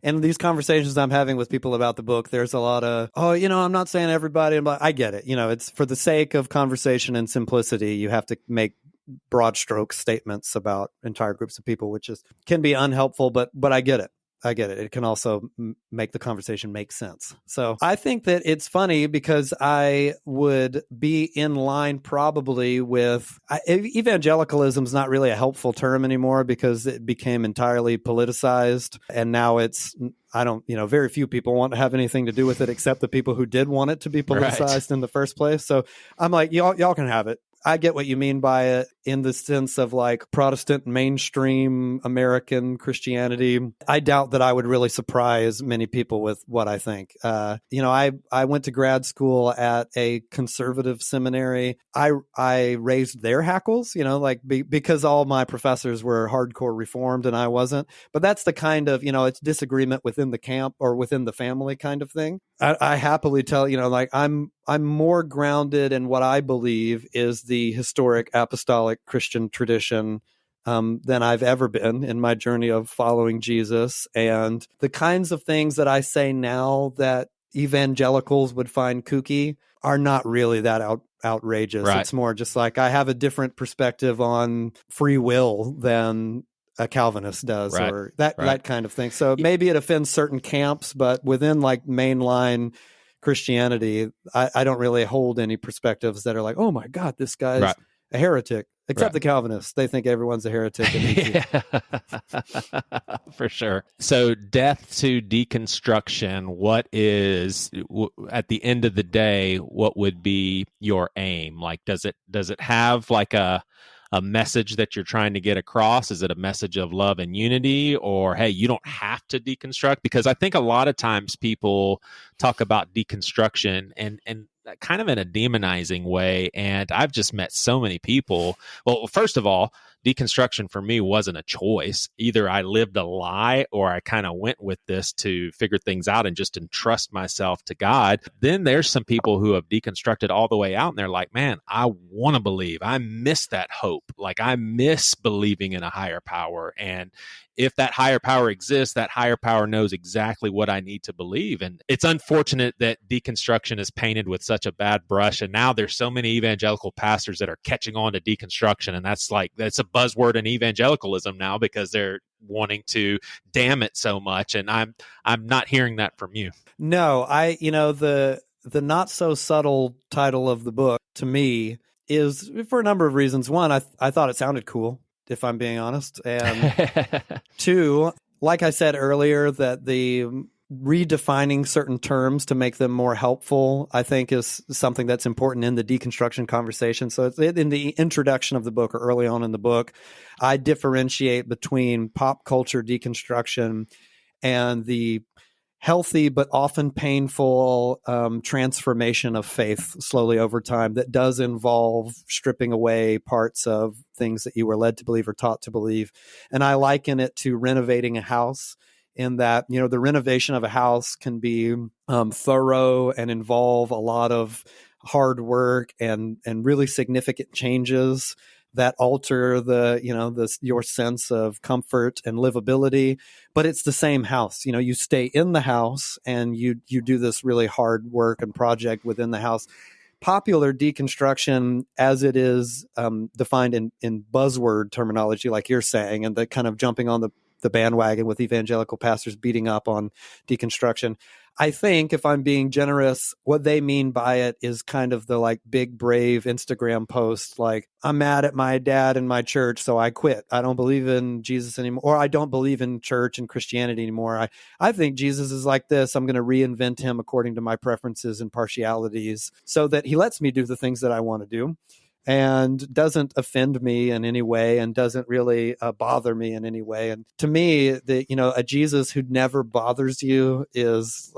and these conversations I'm having with people about the book, there's a lot of, I'm not saying everybody. I get it. It's for the sake of conversation and simplicity, you have to make broad stroke statements about entire groups of people, which can be unhelpful, but I get it. It can also make the conversation make sense. So I think that it's funny because I would be in line probably with evangelicalism is not really a helpful term anymore because it became entirely politicized. And now very few people want to have anything to do with it except the people who did want it to be politicized in the first place. So I'm like, y'all can have it. I get what you mean by it in the sense of like Protestant mainstream American Christianity. I doubt that I would really surprise many people with what I think. I went to grad school at a conservative seminary. I raised their hackles, because all my professors were hardcore reformed and I wasn't. But that's the kind of, it's disagreement within the camp or within the family kind of thing. I happily tell, I'm more grounded in what I believe is the historic apostolic Christian tradition than I've ever been in my journey of following Jesus. And the kinds of things that I say now that evangelicals would find kooky are not really that outrageous. Right. It's more just like I have a different perspective on free will than a Calvinist does, Right. or that kind of thing. So maybe it offends certain camps, but within like mainline Christianity, I don't really hold any perspectives that are like, oh my God, this guy's Right. a heretic. Except Right. the Calvinists. They think everyone's a heretic. Yeah, for sure. So death to deconstruction, what is, at the end of the day, what would be your aim? Like, does it have like a message that you're trying to get across? Is it a message of love and unity, or, hey, you don't have to deconstruct? Because I think a lot of times people talk about deconstruction and kind of in a demonizing way. And I've just met so many people. Well, first of all, deconstruction for me wasn't a choice. Either I lived a lie or I kind of went with this to figure things out and just entrust myself to God. Then there's some people who have deconstructed all the way out and they're like, man, I want to believe. I miss that hope. Like, I miss believing in a higher power. And if that higher power exists, that higher power knows exactly what I need to believe. And it's unfortunate that deconstruction is painted with such a bad brush. And now there's so many evangelical pastors that are catching on to deconstruction. And that's a buzzword in evangelicalism now because they're wanting to damn it so much. And I'm not hearing that from you. No, the not so subtle title of the book to me is for a number of reasons. One, I thought it sounded cool, if I'm being honest. And two, like I said earlier, that the redefining certain terms to make them more helpful, I think, is something that's important in the deconstruction conversation. So it's in the introduction of the book or early on in the book, I differentiate between pop culture deconstruction and the healthy but often painful transformation of faith slowly over time that does involve stripping away parts of things that you were led to believe or taught to believe. And I liken it to renovating a house, in that, the renovation of a house can be thorough and involve a lot of hard work and really significant changes that alter your sense of comfort and livability. But it's the same house. You stay in the house and you do this really hard work and project within the house. Popular deconstruction, as it is defined in buzzword terminology, like you're saying, and the kind of jumping on the bandwagon with evangelical pastors beating up on deconstruction, I think, if I'm being generous, what they mean by it is kind of the like big brave Instagram post, like, I'm mad at my dad and my church, so I quit. I don't believe in Jesus anymore, or I don't believe in church and Christianity anymore. I think Jesus is like this. I'm going to reinvent him according to my preferences and partialities so that he lets me do the things that I want to do and doesn't offend me in any way and doesn't really bother me in any way. And to me, a Jesus who never bothers you is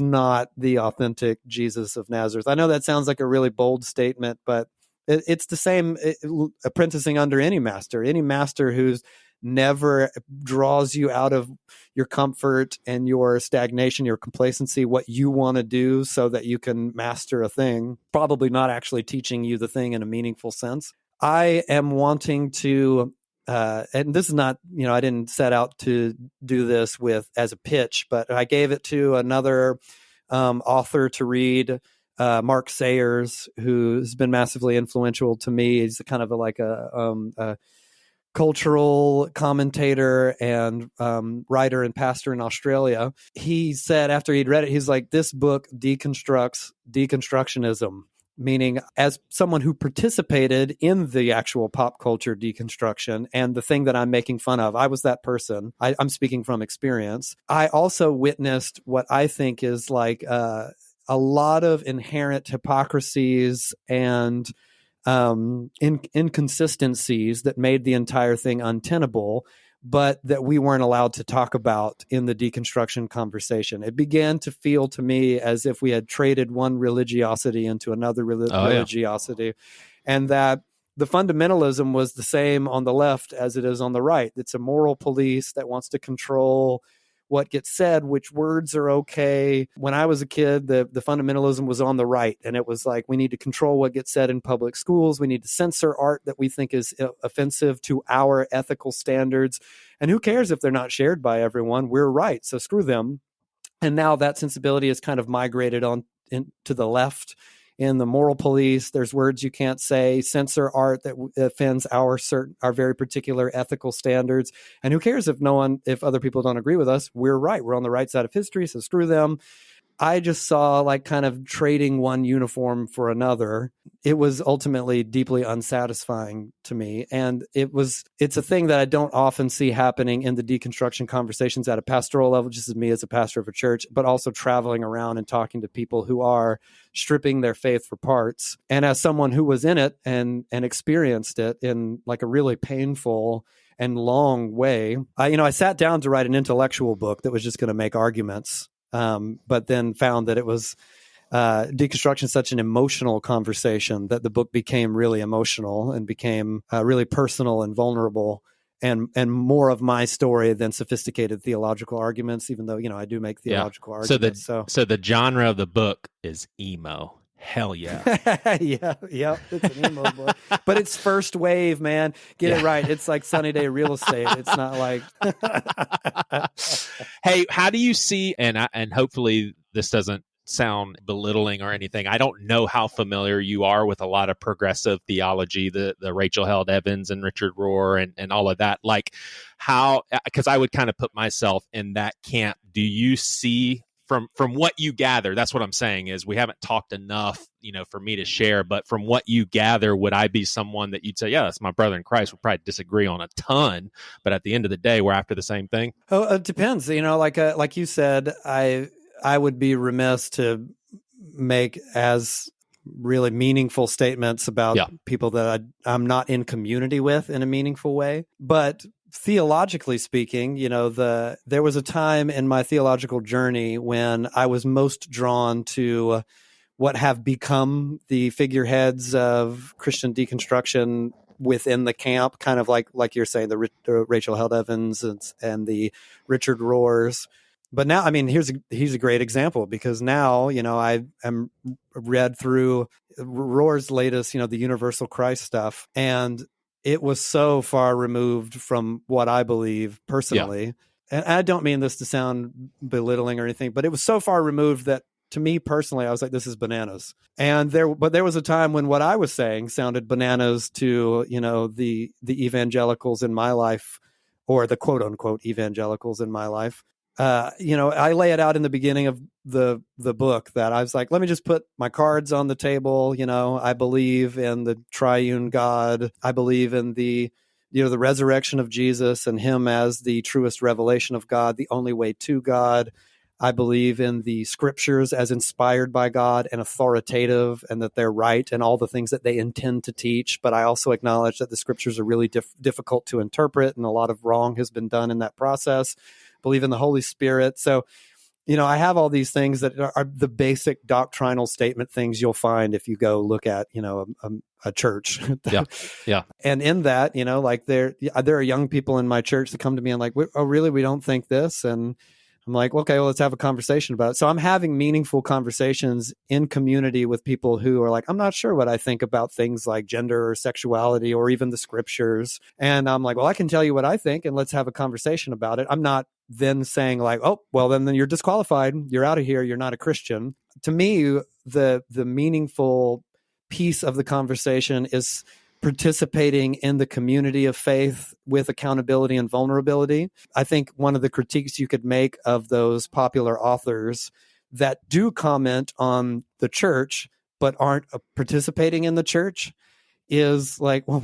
not the authentic Jesus of Nazareth. I know that sounds like a really bold statement, but it's the same apprenticing under any master who's never draws you out of your comfort and your stagnation, your complacency, what you want to do so that you can master a thing, probably not actually teaching you the thing in a meaningful sense. I am wanting to, and this is not, I didn't set out to do this as a pitch, but I gave it to another author to read, Mark Sayers, who's been massively influential to me. He's kind of like a cultural commentator and writer and pastor in Australia. He said after he'd read it, he's like, this book deconstructs deconstructionism, meaning as someone who participated in the actual pop culture deconstruction and the thing that I'm making fun of, I was that person. I'm speaking from experience. I also witnessed what I think is like a lot of inherent hypocrisies and inconsistencies that made the entire thing untenable, but that we weren't allowed to talk about in the deconstruction conversation. It began to feel to me as if we had traded one religiosity into another religiosity, and that the fundamentalism was the same on the left as it is on the right. It's a moral police that wants to control what gets said, which words are okay. When I was a kid, the fundamentalism was on the right, and it was like, we need to control what gets said in public schools. We need to censor art that we think is offensive to our ethical standards. And who cares if they're not shared by everyone? We're right, so screw them. And now that sensibility has kind of migrated on to the left. In the moral police, there's words you can't say, censor art that offends our very particular ethical standards. And who cares if other people don't agree with us? We're right. We're on the right side of history, so screw them. I just saw like kind of trading one uniform for another. It was ultimately deeply unsatisfying to me. And it's a thing that I don't often see happening in the deconstruction conversations at a pastoral level, just as me as a pastor of a church, but also traveling around and talking to people who are stripping their faith for parts. And as someone who was in it and experienced it in like a really painful and long way, I sat down to write an intellectual book that was just going to make arguments. But then found that it was deconstruction such an emotional conversation that the book became really emotional and became really personal and vulnerable and more of my story than sophisticated theological arguments, even though, I do make theological arguments. So the genre of the book is emo. Hell yeah. yeah, it's an emo book. But it's first wave, man. Get it right. It's like Sunny Day Real Estate. It's not like Hey, how do you see, and hopefully this doesn't sound belittling or anything. I don't know how familiar you are with a lot of progressive theology, the Rachel Held Evans and Richard Rohr and all of that. Like how, because I would kind of put myself in that camp. Do you see from what you gather, that's what I'm saying is we haven't talked enough, for me to share, but from what you gather, would I be someone that you'd say, yeah, that's my brother in Christ? We'll probably disagree on a ton, but at the end of the day, we're after the same thing. Oh, it depends. Like you said, I would be remiss to make as really meaningful statements about people that I'm not in community with in a meaningful way. But theologically speaking, there was a time in my theological journey when I was most drawn to what have become the figureheads of Christian deconstruction within the camp, kind of like you're saying, the Rachel Held Evans and the Richard Rohrs. But now, he's a great example because now, I am read through Rohr's latest, the Universal Christ stuff, and it was so far removed from what I believe personally. And I don't mean this to sound belittling or anything, but it was so far removed that to me personally, I was like, this is bananas. And there was a time when what I was saying sounded bananas to, the evangelicals in my life, or the quote unquote evangelicals in my life. I lay it out in the beginning of the book that I was like, let me just put my cards on the table. I believe in the triune God. I believe in the resurrection of Jesus and him as the truest revelation of God, the only way to God. I believe in the scriptures as inspired by God and authoritative, and that they're right and all the things that they intend to teach. But I also acknowledge that the scriptures are really difficult to interpret, and a lot of wrong has been done in that process. Believe in the Holy Spirit. So, I have all these things that are the basic doctrinal statement things you'll find if you go look at, a church. Yeah. And in that, there are young people in my church that come to me and like, oh, really? We don't think this? And I'm like, okay, well, let's have a conversation about it. So I'm having meaningful conversations in community with people who are like, I'm not sure what I think about things like gender or sexuality or even the scriptures. And I'm like, well, I can tell you what I think and let's have a conversation about it. I'm not then saying like, oh, well, then you're disqualified. You're out of here. You're not a Christian. To me, the meaningful piece of the conversation is participating in the community of faith with accountability and vulnerability. I think one of the critiques you could make of those popular authors that do comment on the church but aren't participating in the church is like, well,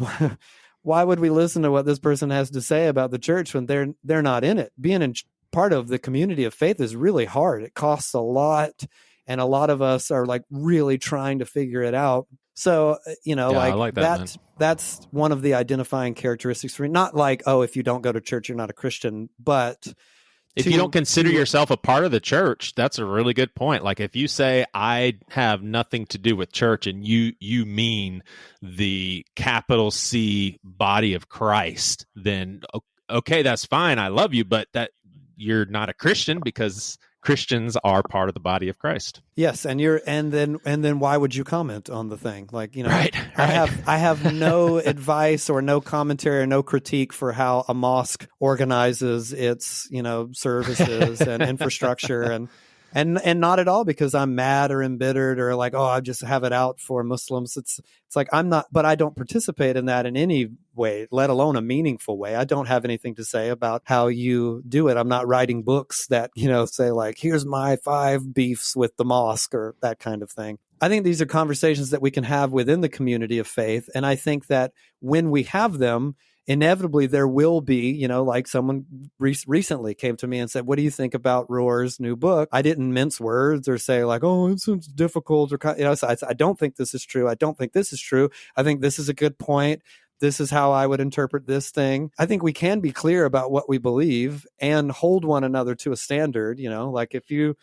why would we listen to what this person has to say about the church when they're not in it? Being part of the community of faith is really hard. It costs a lot, and a lot of us are like really trying to figure it out. So, Yeah, like I like that, man. that's one of the identifying characteristics for me. Not like, oh, if you don't go to church, you're not a Christian, but if you don't consider yourself a part of the church, that's a really good point. Like if you say I have nothing to do with church and you mean the capital C body of Christ, then okay, that's fine. I love you, but that you're not a Christian because Christians are part of the body of Christ. Yes, and then why would you comment on the thing? Like, right. I have no advice or no commentary or no critique for how a mosque organizes its, services and infrastructure and not at all because I'm mad or embittered or like, oh, I just have it out for Muslims. It's like I'm not, but I don't participate in that in any way, let alone a meaningful way. I don't have anything to say about how you do it. I'm not writing books that, say like, here's my 5 beefs with the mosque or that kind of thing. I think these are conversations that we can have within the community of faith. And I think that when we have them, inevitably there will be, like someone recently came to me and said, what do you think about Rohr's new book? I didn't mince words or say like, oh, it's difficult or, so I don't think this is true. I don't think this is true. I think this is a good point. This is how I would interpret this thing. I think we can be clear about what we believe and hold one another to a standard, like if you,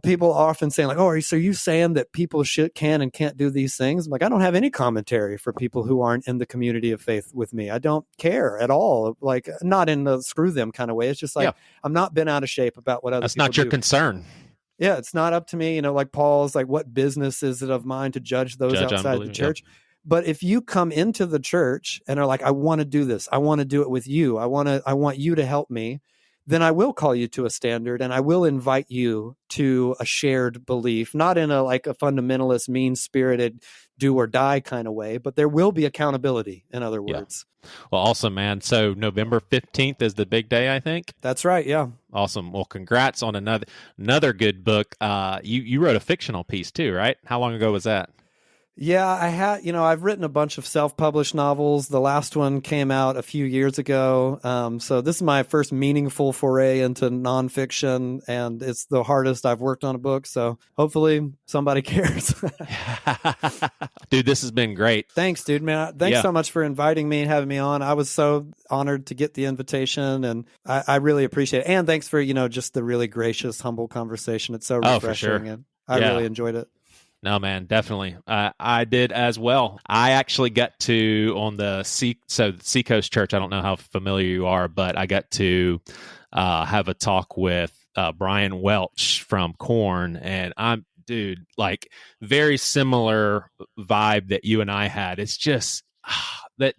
people are often saying like, oh, so are you saying that people can and can't do these things? I'm like, I don't have any commentary for people who aren't in the community of faith with me. I don't care at all. Like not in the screw them kind of way. It's just like, I'm not bent out of shape about what other That's people not your do. concern. Yeah. It's not up to me. Like Paul's like, what business is it of mine to judge those outside the church? Yeah. But if you come into the church and are like, I want to do this, I want to do it with you, I want you to help me, then I will call you to a standard and I will invite you to a shared belief, not in a fundamentalist, mean-spirited do or die kind of way, but there will be accountability, in other words. Yeah. Well, awesome, man. So November 15th is the big day, I think. That's right. Yeah. Awesome. Well, congrats on another good book. You wrote a fictional piece too, right? How long ago was that? Yeah, I had, I've written a bunch of self-published novels. The last one came out a few years ago. So this is my first meaningful foray into nonfiction, and it's the hardest I've worked on a book. So hopefully somebody cares. Dude, this has been great. Thanks, dude, man. Thanks so much for inviting me and having me on. I was so honored to get the invitation, and I really appreciate it. And thanks for, just the really gracious, humble conversation. It's so refreshing, for sure. And I really enjoyed it. No, man, definitely. I did as well. I actually got to on the Seacoast Church. I don't know how familiar you are, but I got to have a talk with Brian Welch from Korn, and dude, like very similar vibe that you and I had. It's just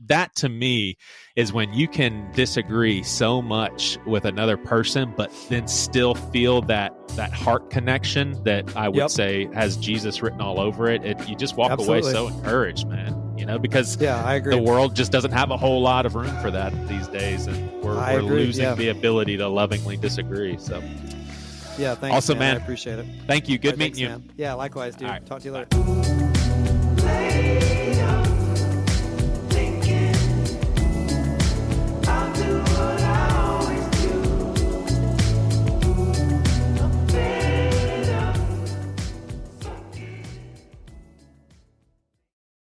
that to me is when you can disagree so much with another person, but then still feel that heart connection that I would say has Jesus written all over it. You just walk away so encouraged, man. Because I agree. The world just doesn't have a whole lot of room for that these days, and we're losing the ability to lovingly disagree. So, yeah, thanks. Awesome, man. I appreciate it. Thank you. Good meeting you. Man. Yeah, likewise, dude. Right. Talk to you later. Bye.